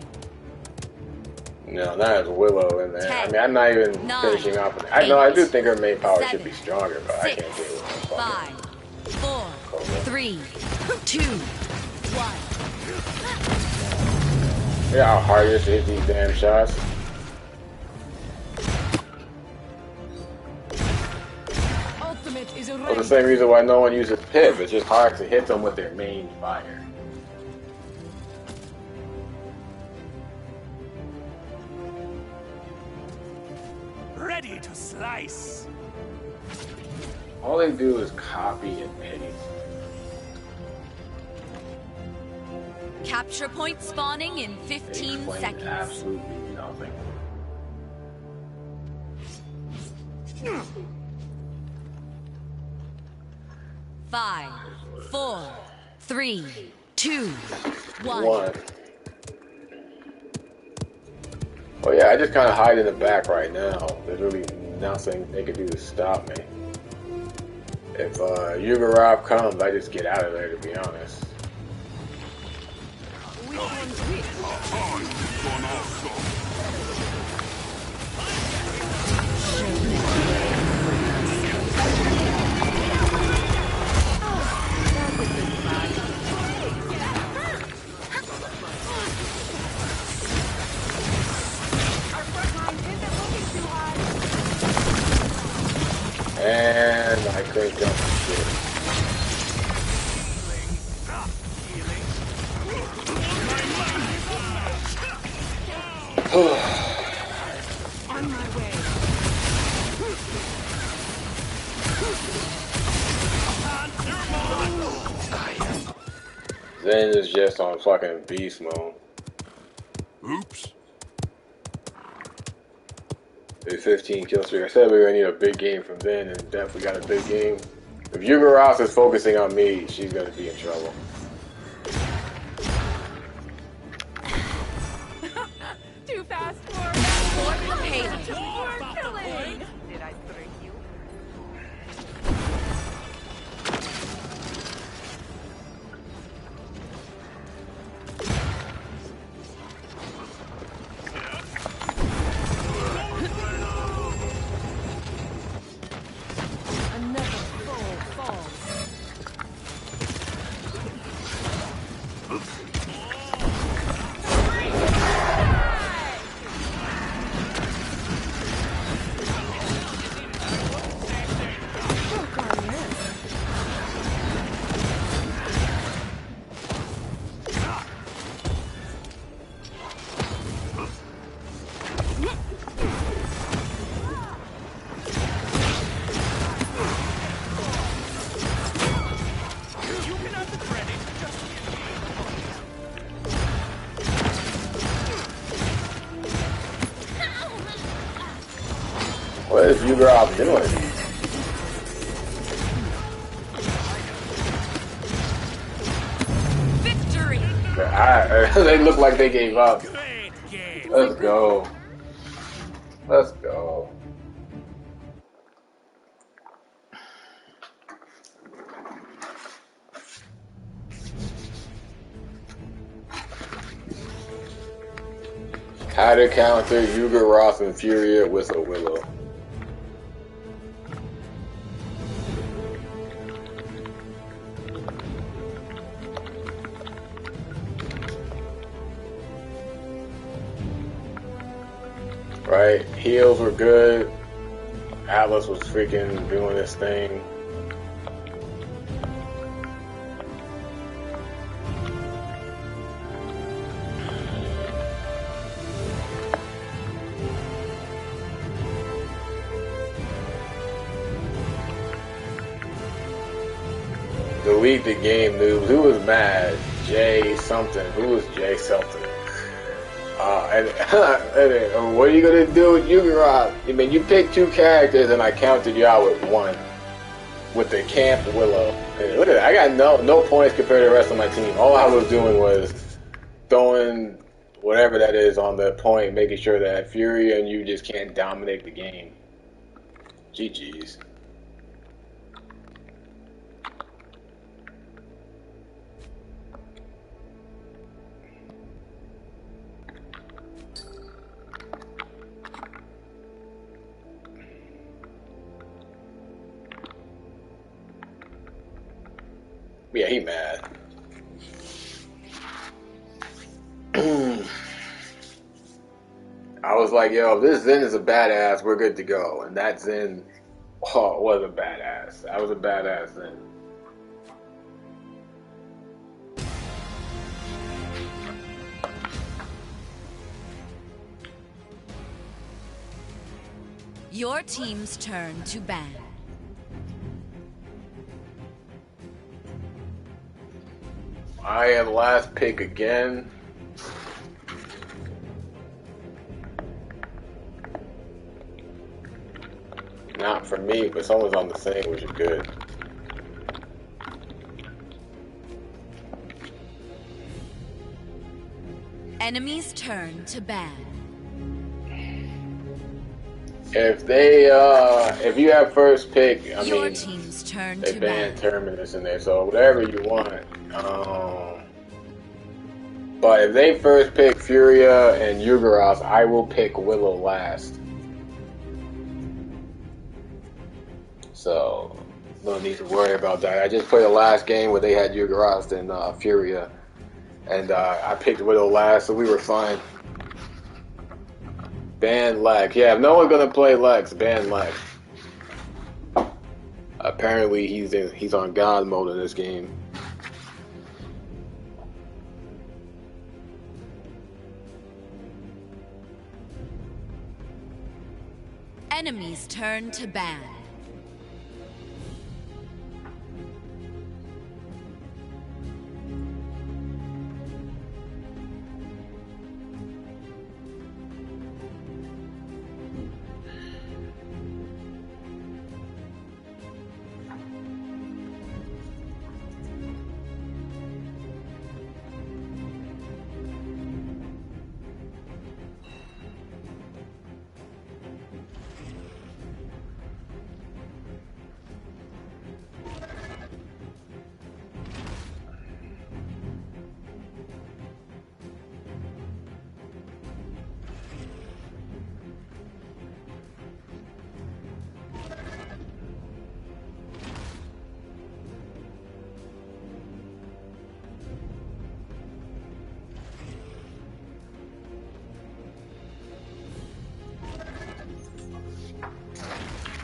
No, not as Willow in there. I mean, I'm not even finishing off. I know, I do think her main power should be stronger, but I can't deal with her. 5, 4, 3, 2, 1. Yeah, how hard it is to hit these damn shots. Ultimate is a For the same reason why no one uses Pip. It's just hard to hit them with their main fire. Ready to slice. All they do is copy and paste. Capture point spawning in 15 seconds. Absolutely nothing. Five, 4, 3, 2, 1. Oh yeah, I just kind of hide in the back right now. There's really nothing they can do to stop me. If Yugurov comes, I just get out of there, to be honest. Which one's which? And I couldn't jump shit. On my way. Zen is just on fucking beast mode. Oops. 15 kill streak. I said we were gonna need a big game from Zen, and definitely got a big game. If Yugoros is focusing on me, she's gonna be in trouble. Too fast for more killing. Did I trick you? What is Ugrov doing? Victory! They look like they gave up. Let's go. Let's go. How to counter Yuga and Furia with a Willow. Right? Heals were good. Atlas was freaking doing this thing. Delete the game news. Who was mad? Jay something. Who was Jay something? And what are you gonna do with Yuga? I mean, you picked two characters and I counted you out with one. With the Camp Willow. And look at that. I got no points compared to the rest of my team. All I was doing was throwing whatever that is on the point, making sure that Fury and you just can't dominate the game. GG's. Yeah, he mad. I was like, yo, if this Zen is a badass, we're good to go. And that Zen was a badass. That was a badass Zen. Your team's turn to ban. I am last pick again. Not for me, but someone's on the same, which is good. Enemy's turn to ban. If you have first pick, Your team's turn they to ban ban. Terminus in there, so whatever you want. But if they first pick Furia and Yugaros, I will pick Willow last. So, no need to worry about that. I just played the last game where they had Yugaros and Furia, and I picked Willow last, so we were fine. Ban Lex. Yeah, if no one's gonna play Lex, ban Lex. Apparently, he's on God mode in this game. Enemy's turn to ban.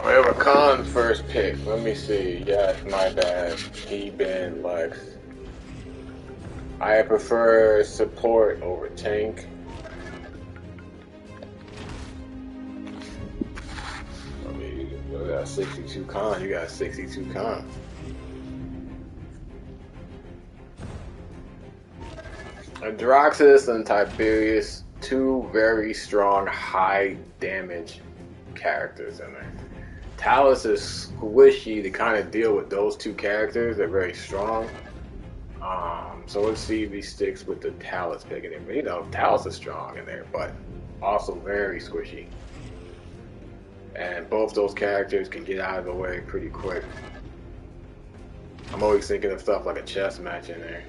We have a Khan first pick. Let me see. Yes, my bad. He banned Lex. I prefer support over tank. I mean, you got 62 Khan. You got 62 Khan. Androxus and Tiberius, two very strong, high damage characters in there. Talus is squishy to kind of deal with those two characters. They're very strong. So let's see if he sticks with the Talus pick in it. You know, Talus is strong in there, but also very squishy. And both those characters can get out of the way pretty quick. I'm always thinking of stuff like a chess match in there.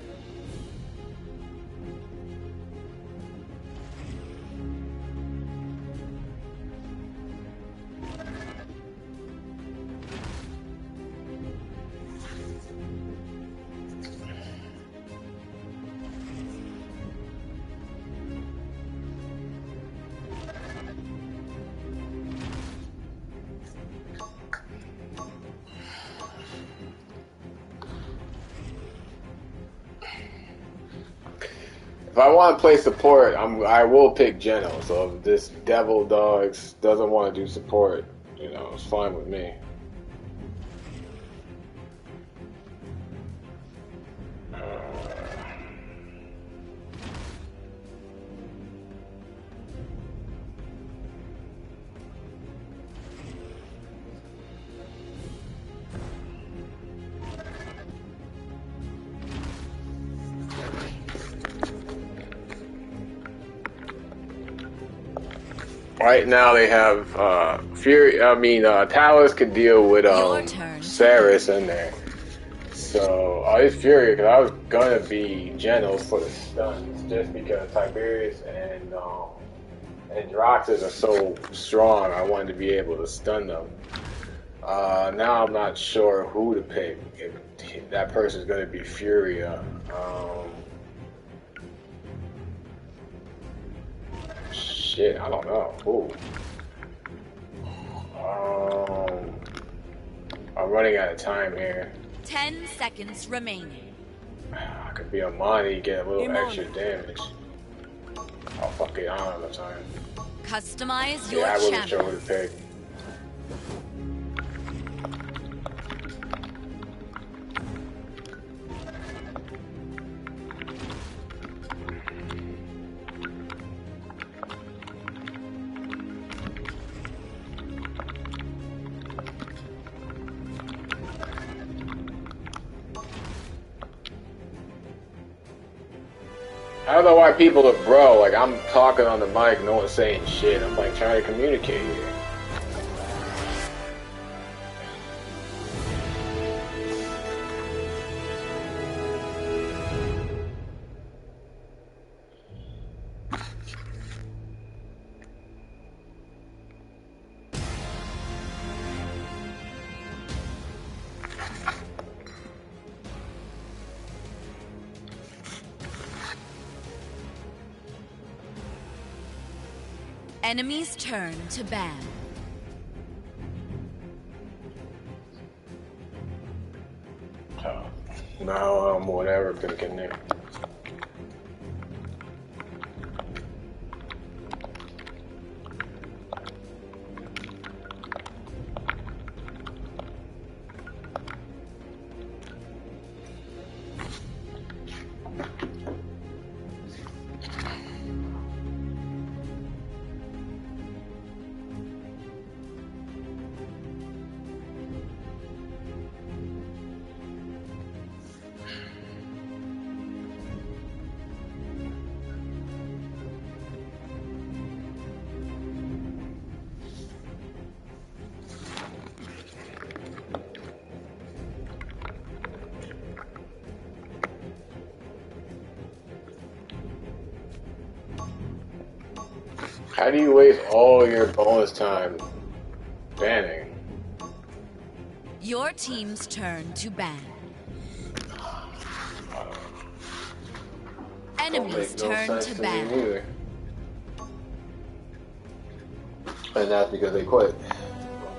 If I want to play support, I will pick Geno. So if this Devil Dogs doesn't want to do support, you know, it's fine with me. Right now they have Fury. I mean, Talus could deal with Saris in there. So it's Fury because I was gonna be Genos for the stuns just because Tiberius and Droxus are so strong. I wanted to be able to stun them. Now I'm not sure who to pick. If that person's gonna be Furia. Shit, I don't know. Ooh. I'm running out of time here. 10 seconds remaining. I could be a Monty, get a little extra damage. Oh fuck it, I don't have enough time. Customize your I wasn't champion. sure who to pick. I don't know why people are bro, like I'm talking on the mic, no one's saying shit. I'm like trying to communicate here. Enemy's turn to ban. No, I'm whatever thinking there. How do you waste all your bonus time banning? Your team's turn to ban. Enemy's turn to ban. Either. And that's because they quit.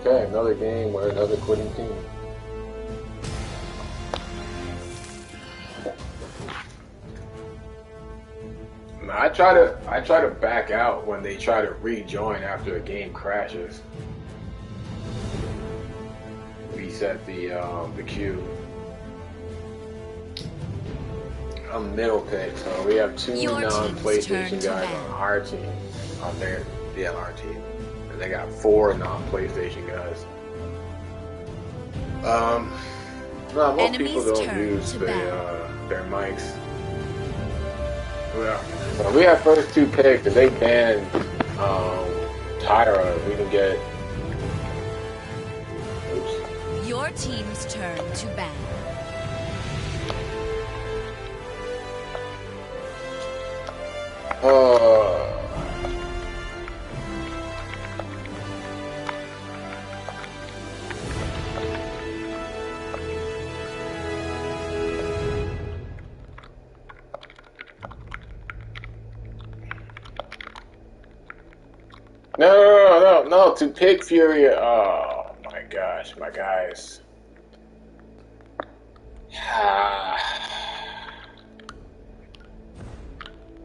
Okay, another game where another quitting team. I try to back out when they try to rejoin after a game crashes. Reset the queue. I'm middle pick, so we have two non-PlayStation guys on our team, on their our team, and they got 4 non-PlayStation guys. No, most people don't use their mics. Yeah. So we have first 2 picks, and they banned Tyra. We can get. Oops. Your team's turn to ban. No, to pick Furia. Oh my gosh, my guys.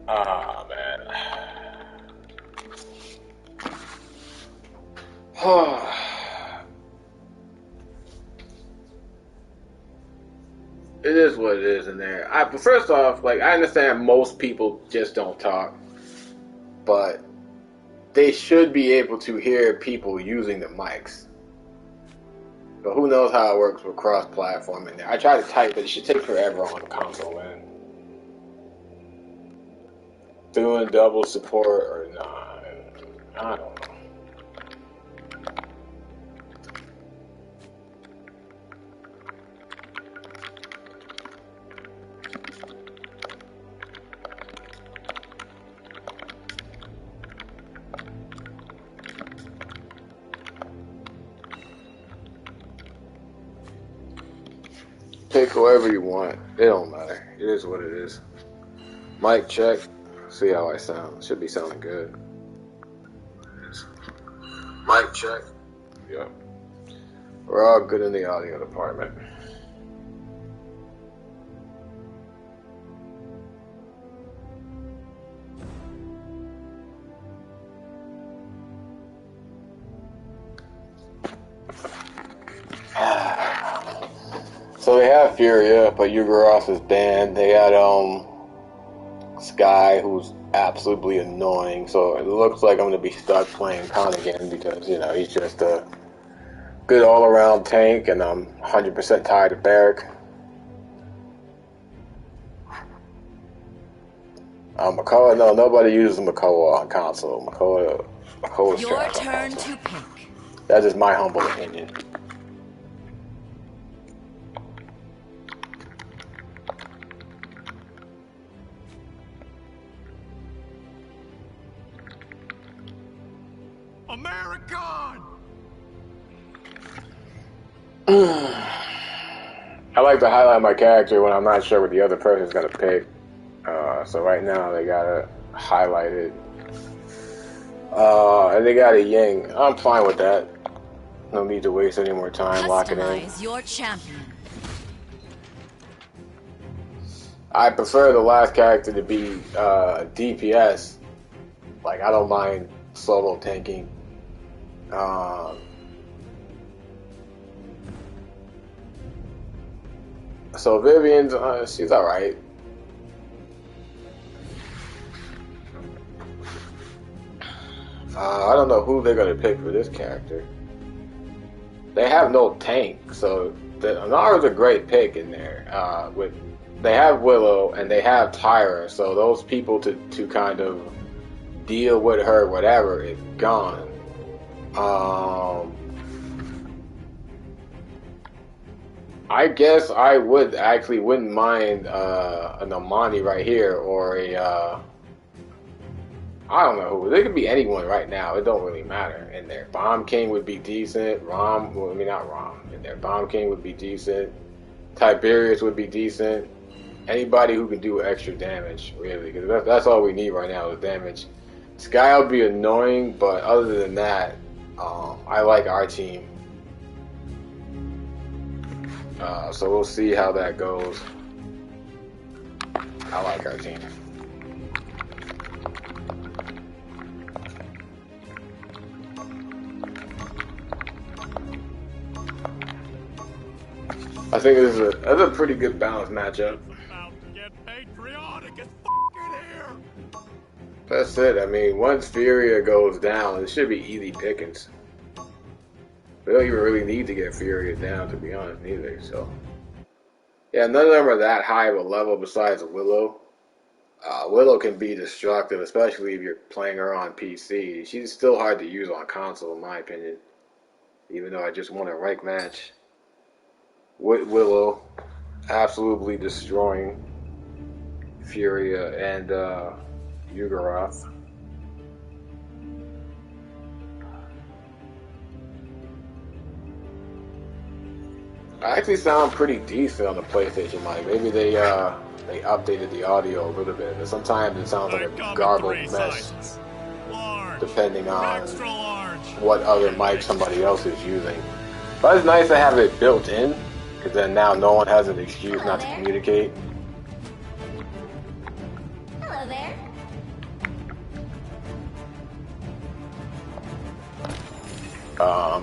Oh man. It is what it is in there. But first off, like, I understand most people just don't talk, but they should be able to hear people using the mics. But who knows how it works with cross-platform in there. I tried to type it. It should take forever on the console, man. Doing double support or not, I don't know. Pick whoever you want. It don't matter. It is what it is. Mic check. See how I sound. Should be sounding good. Mic check. Yep. We're all good in the audio department. So they have Furia, but Yugoros is banned. They had Sky, who's absolutely annoying. So it looks like I'm gonna be stuck playing Khan again because, you know, he's just a good all-around tank, and I'm 100% tired of Barrack. Makoa, no, nobody uses Makoa on console. Makoa's Your trash on turn console. to pick. That's just my humble opinion. American! I like to highlight my character when I'm not sure what the other person's gonna pick. So right now they got it highlighted. And they got a Ying. I'm fine with that. No need to waste any more time locking in. Customize your champion. I prefer the last character to be DPS. Like, I don't mind solo tanking. So Vivian's, she's alright. I don't know who they're gonna pick for this character. They have no tank, so Anara's a great pick in there. They have Willow and they have Tyra, so those people to kind of deal with her, whatever, is gone. I guess I wouldn't mind an Amani right here, or a I don't know who. They could be anyone right now. It don't really matter in there. Bomb King would be decent. Not Rom in there. Bomb King would be decent. Tiberius would be decent. Anybody who can do extra damage, really, because that's all we need right now is damage. Sky will be annoying, but other than that, I like our team. So we'll see how that goes. I like our team. I think this is a pretty good balanced matchup. About to get patriotic as f*** in here! That's it. I mean, once Furia goes down, it should be easy pickings. We don't even really need to get Furia down, to be honest, either. So, yeah, none of them are that high of a level besides Willow. Willow can be destructive, especially if you're playing her on PC. She's still hard to use on console, in my opinion. Even though I just won a rank match with Willow, absolutely destroying Furia and Yuggoth. I actually sound pretty decent on the PlayStation mic. Maybe they updated the audio a little bit, but sometimes it sounds like a garbled mess, depending on what other mic somebody else is using. But it's nice to have it built in, because then now no one has an excuse not to communicate. Hello there.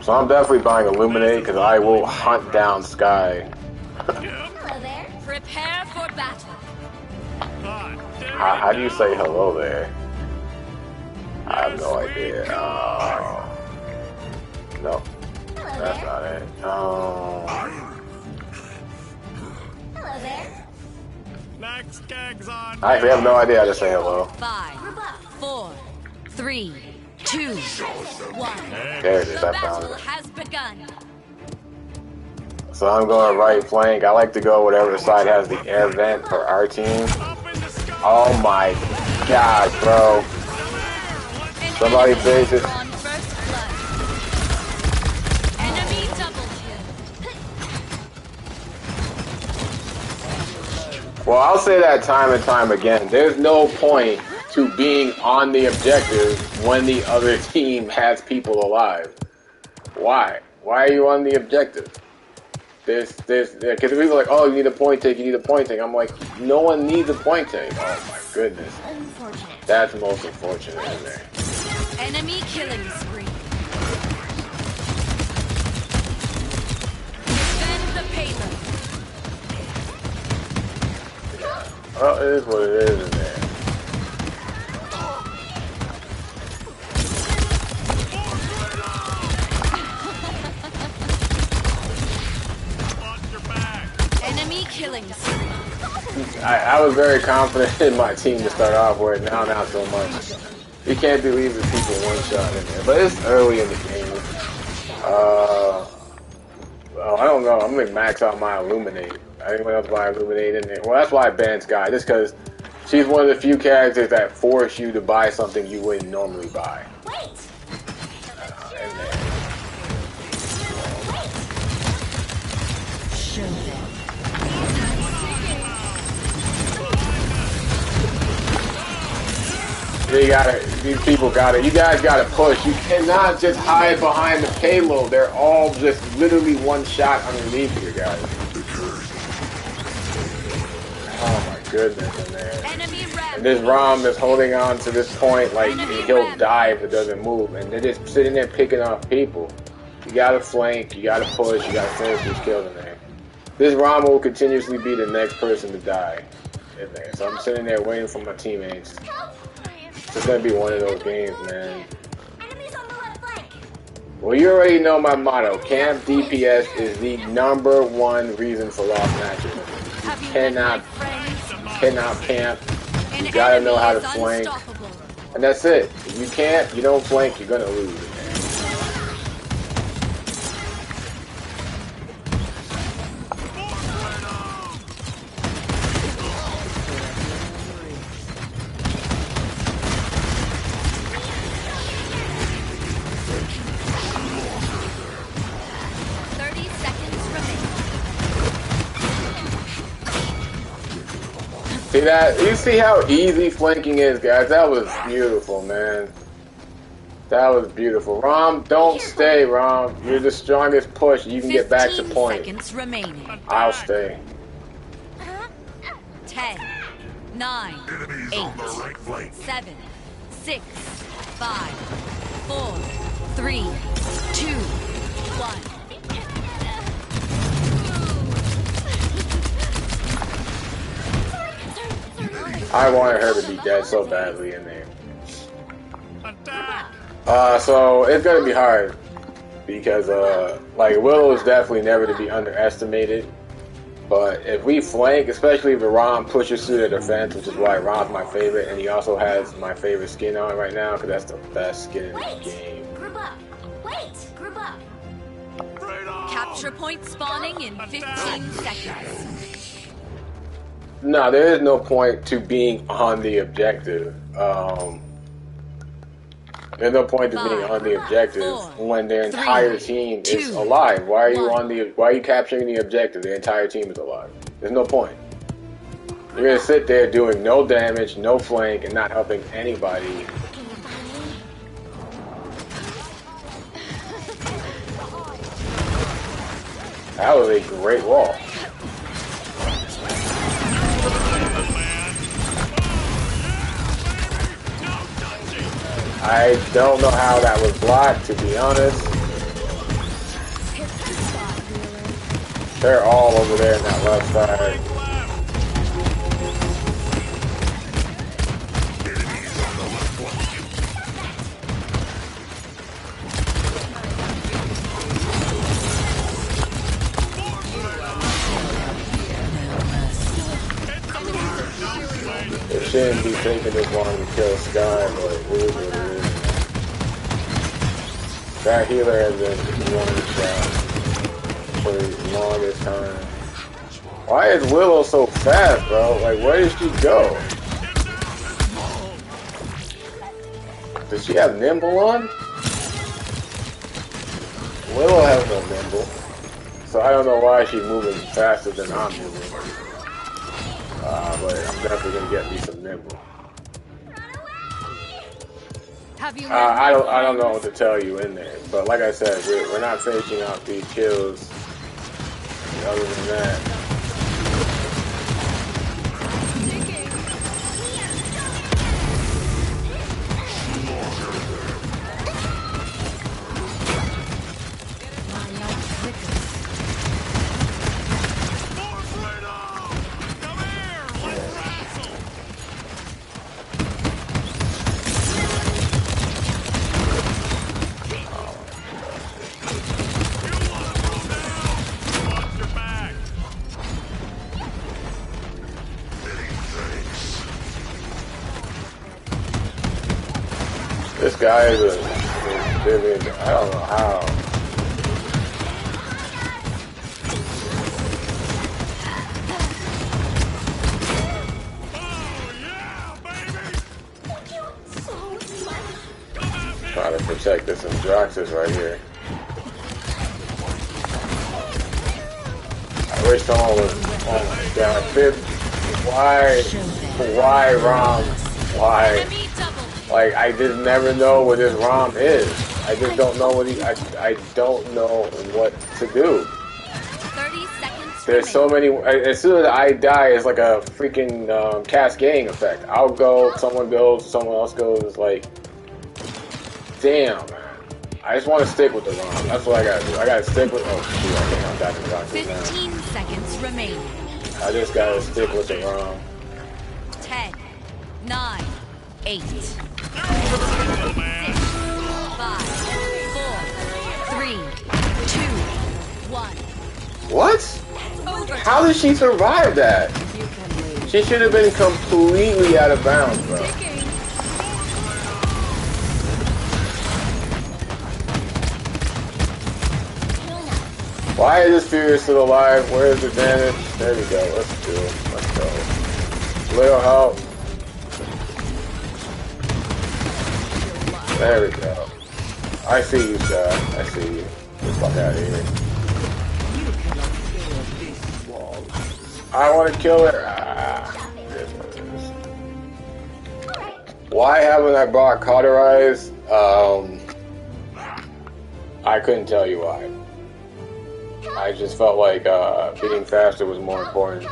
So I'm definitely buying Illuminate, because I will hunt down Sky. Hello there. Prepare for battle. How do you say hello there? I have no idea. No, that's not it. Hello there. Next gag's on. I actually have no idea how to say hello. 5, 4, 3, 2, 1. There it is, The I found battle it. has begun. So I'm going right flank. I like to go whatever side has the air vent for our team. Oh my god, bro. Somebody face it. On first blood. Enemy double kill. Well, I'll say that time and time again. There's no point to being on the objective when the other team has people alive. Why? Why are you on the objective? Because people are like, oh, you need a point take, you need a point take. I'm like, no one needs a point take. Oh my goodness. Unfortunate. That's most unfortunate in there. Enemy killing spree. Defend the payload. Well, it is what it is in there. Enemy killing spree. I was very confident in my team to start off with. Now not so much. You can't be leaving people one shot in there. But it's early in the game. Well, I don't know. I'm going to max out my Illuminate. Anyone else buy Illuminate in there? Well, that's why I banned Sky. Just because she's one of the few characters that force you to buy something you wouldn't normally buy. Wait. In there. Show them. These people got it. You guys got to push. You cannot just hide behind the payload. They're all just literally one shot underneath you guys. Oh my goodness, in there. And this Rom is holding on to this point like he'll die if it doesn't move. And they're just sitting there picking off people. You got to flank. You got to push. You got to finish these kills in there. This Rom will continuously be the next person to die in there. So I'm sitting there waiting for my teammates. It's gonna be one of those games, man. Enemies on the left flank. Well, you already know my motto. Camp DPS is the #1 reason for lost matches. You cannot camp. You gotta know how to flank. And that's it. If you can't, you don't flank, you're gonna lose. See that? You see how easy flanking is, guys? That was beautiful, man. That was beautiful. Rom, don't stay, Rom. You're the strongest push. You can get back to point. 15 seconds remaining. I'll stay. 10, 9, 8, 7, 6, 5, 4, 3, 2, 1. I wanted her to be dead so badly in there. So it's gonna be hard because like Willow is definitely never to be underestimated. But if we flank, especially if the Rom pushes through the defense, which is why Rom's my favorite, and he also has my favorite skin on right now because that's the best skin in the game. Group up. Wait, group up. Freedom! Capture point spawning in 15 seconds. No, there is no point to being on the objective. There's no point to being on the objective when their entire team is alive. Why are you Why are you capturing the objective? The entire team is alive. There's no point. You're gonna sit there doing no damage, no flank, and not helping anybody. That was a great wall. I don't know how that was blocked, to be honest. They're all over there in that left side. It shouldn't be taking this long to kill Sky, but it is what it is. That healer has been one shot for the longest time. Why is Willow so fast, bro? Like, where did she go? Does she have nimble on? Willow has no nimble. So I don't know why she's moving faster than I'm moving. But I'm definitely gonna get me some nimble. I don't know what to tell you in there, but like I said, we're not finishing off these kills. Other than that, this guy is a I don't know how. Try to protect this Androxus right here. I wish someone was. Oh my god. Why Rom? Why? Like, I just never know what this Rom is. I just don't know what I don't know what to do. 30 seconds. There's so many. As soon as I die, it's like a freaking cascading effect. I'll go, someone goes, someone else goes. It's like, damn, man. I just want to stick with the Rom. That's what I gotta do. I gotta stick with. Oh, shoot, I can't. I'm diving back 15 seconds remaining. I just gotta stick with the Rom. 10, 9, 8. 6, 5, 4, 3, 2, 1. What? How did she survive that? She should have been completely out of bounds, bro. Why is this Fury still alive? Where is the damage? There we go. Let's do it. Let's go. Little help. There we go. I see you, Scott. I see you. Get the fuck out of here. I want to kill her. It is what it is. Why haven't I bought Cauterize? I couldn't tell you why. I just felt like being faster was more important.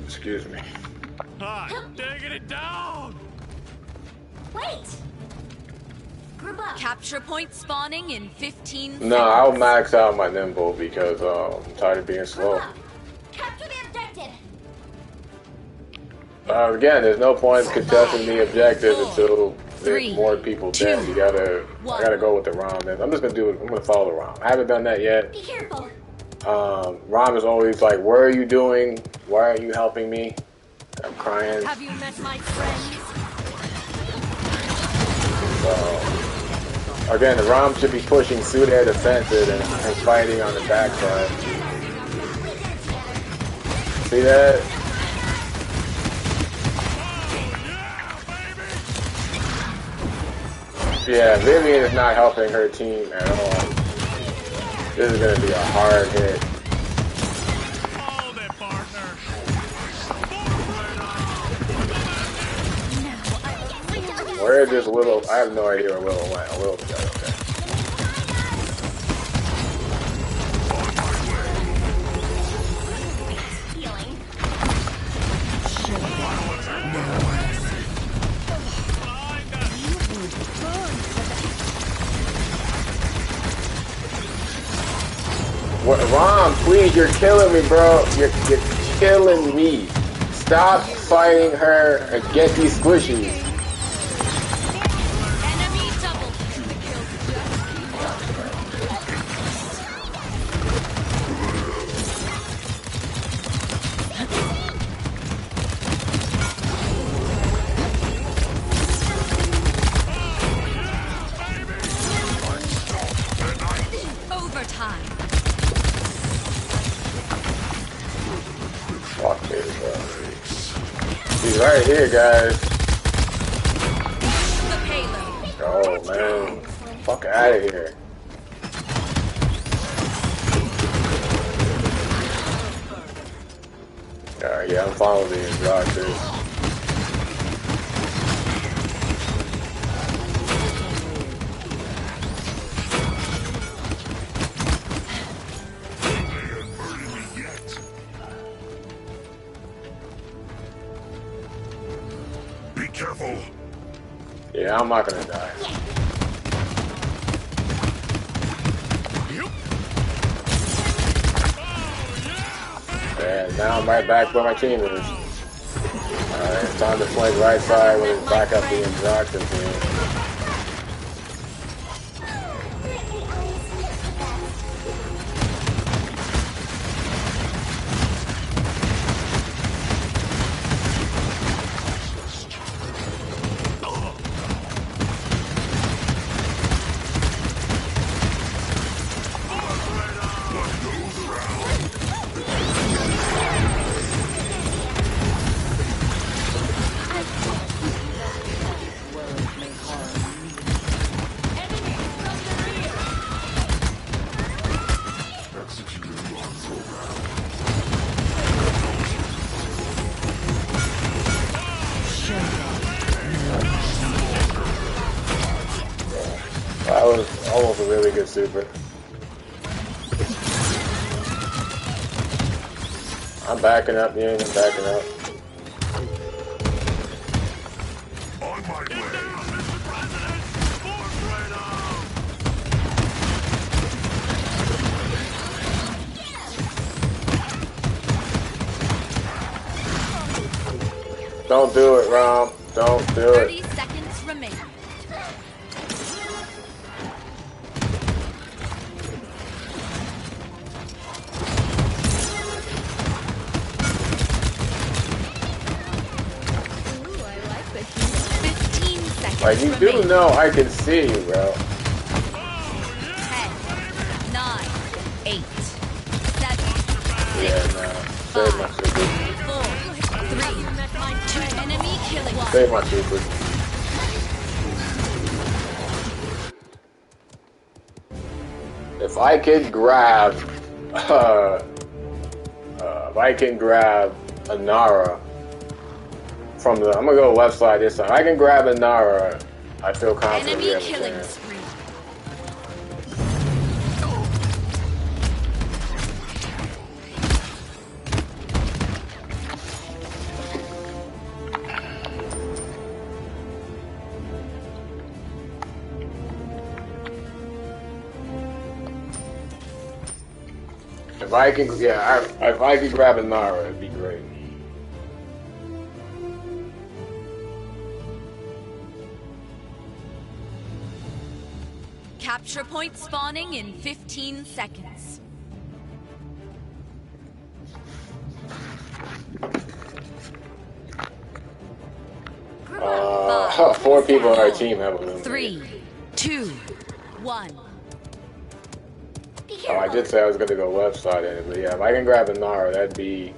Excuse me. Hot, digging it down! Wait. Group up. Capture point spawning in 15 seconds. No, I'll max out my nimble because I'm tired of being slow. Capture the objective. Again, there's no point contesting the objective until there's more people dead. You gotta, I gotta go with the ROM. I'm just gonna do it. I'm gonna follow the ROM. I haven't done that yet. Be careful. ROM is always like, "What are you doing? Why aren't you helping me?" I'm crying. Have you met my friends? So, again, the ROM should be pushing through their defenses and fighting on the backside. See that? Yeah, Vivian is not helping her team at all. This is going to be a hard hit. Hold it, partner. Where is this little? I have no idea where Willow went. Oh, Willow's dead, okay. What, Rom, please, you're killing me, bro. You're killing me. Stop fighting her and get these squishies. Enemy double. Overtime. Fuck this, bro. He's right here, guys. The payload. Oh, man. Fuck out of here. Alright, yeah, I'm following the instructors. Be careful. Yeah, I'm not gonna die. And now I'm right back where my team is. Alright, it's time to flank right side with his back up the instructor team. That was almost a really good super. I'm backing up, yeah, I'm backing up. On my way. Don't do it, Rom. Don't do it. 30 seconds remain. Ooh, I like the heat. 15 seconds Like, you do know I can see you, bro. 10, 9, 8, 7, Yeah, nah. Save my super. 4, 3, 2, enemy killing. Save my super. If I can grab, a Nara from the, I'm gonna go left side this time. I can grab a Nara. I feel confident we Enemy have a killing chance. spree. If I can, yeah, if I could grab a Nara, it'd be great. Capture point spawning in 15 seconds. Four people on our team have eliminated. 3, 2, 1. Oh, I did say I was gonna go left side in it, but yeah, if I can grab a Nara, that'd be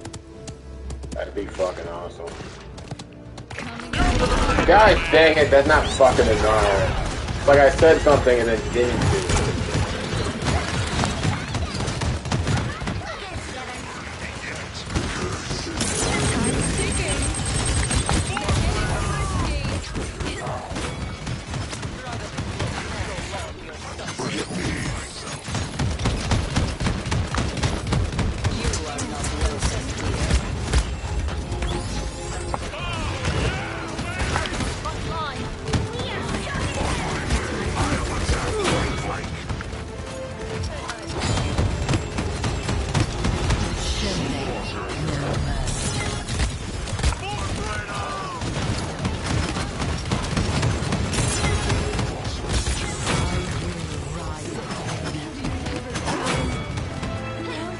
fucking awesome. God dang it, that's not fucking a Nara. It's like I said something and then didn't do it.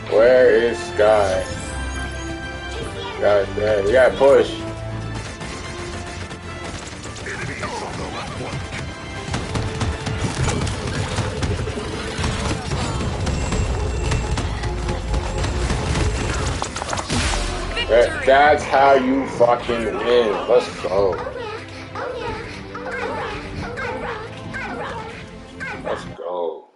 Where is Sky? God damn, we gotta push. That's how you fucking win. Let's go. Let's go.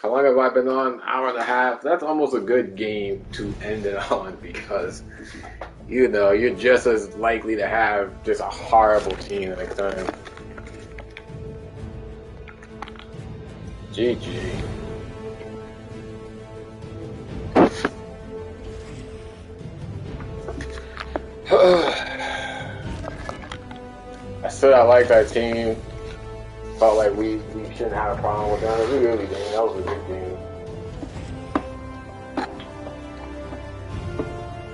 How long have I been on? Hour and a half. That's almost a good game to end it on because, you know, you're just as likely to have just a horrible team next time. GG. I said I liked our team. Felt like we shouldn't have a problem with them. We really did. That was a good game.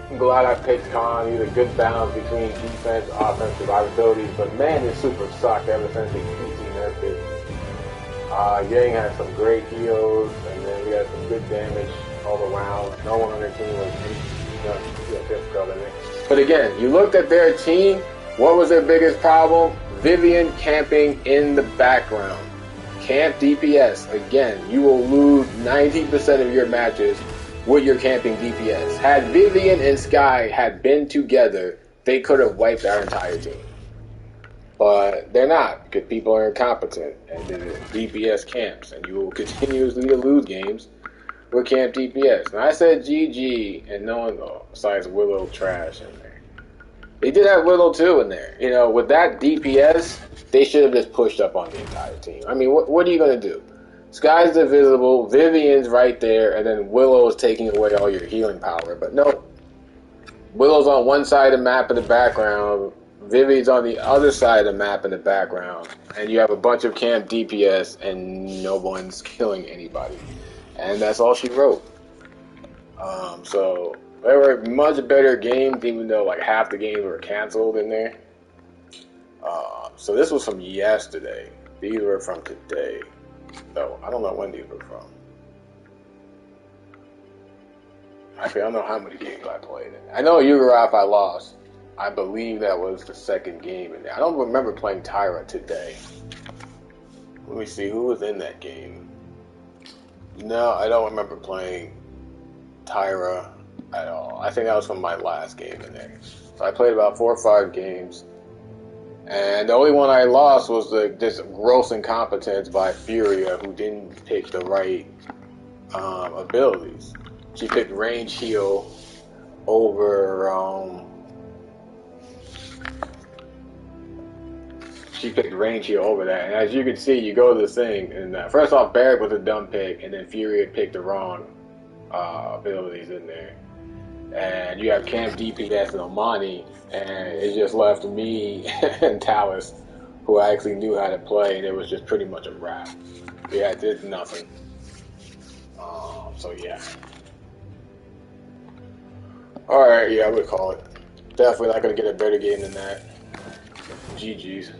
I'm glad I picked Khan. He's a good balance between defense, offense, survivability. But man, this super sucked ever since they PC nerfed it. Yang had some great heals, and then we had some good damage all around. No one on their team was difficult in it. But again, you looked at their team. What was their biggest problem? Vivian camping in the background. Camp DPS. Again, you will lose 90% of your matches with your camping DPS. Had Vivian and Sky had been together, they could have wiped our entire team. But they're not, because people are incompetent and they're DPS camps, and you will continuously lose games with camp DPS. And I said GG, and no one, besides Willow trash in there. They did have Willow too in there. You know, with that DPS, they should have just pushed up on the entire team. I mean, what are you going to do? Sky's invisible, Vivian's right there, and then Willow is taking away all your healing power. But no, Willow's on one side of the map in the background, Vivian's on the other side of the map in the background, and you have a bunch of camp DPS, and no one's killing anybody. And that's all she wrote. So they were much better games, even though like half the games were canceled in there. So this was from yesterday. These were from today. So I don't know when these were from. Actually, I don't know how many games I played. I know Yugorath I lost. I believe that was the second game in there. I don't remember playing Tyra today. Let me see who was in that game. No, I don't remember playing Tyra at all. I think that was from my last game in there. So I played about 4 or 5 games. And the only one I lost was this gross incompetence by Furia, who didn't pick the right abilities. She picked range heal over that. And as you can see, you go to this thing, and first off, Barrett was a dumb pick, and then Furia picked the wrong abilities in there. And you have Camp DPS and Omani, and it just left me and Talus, who actually knew how to play, and it was just pretty much a wrap. Yeah, it did nothing. So yeah. Alright, yeah, I would call it. Definitely not going to get a better game than that. GG's.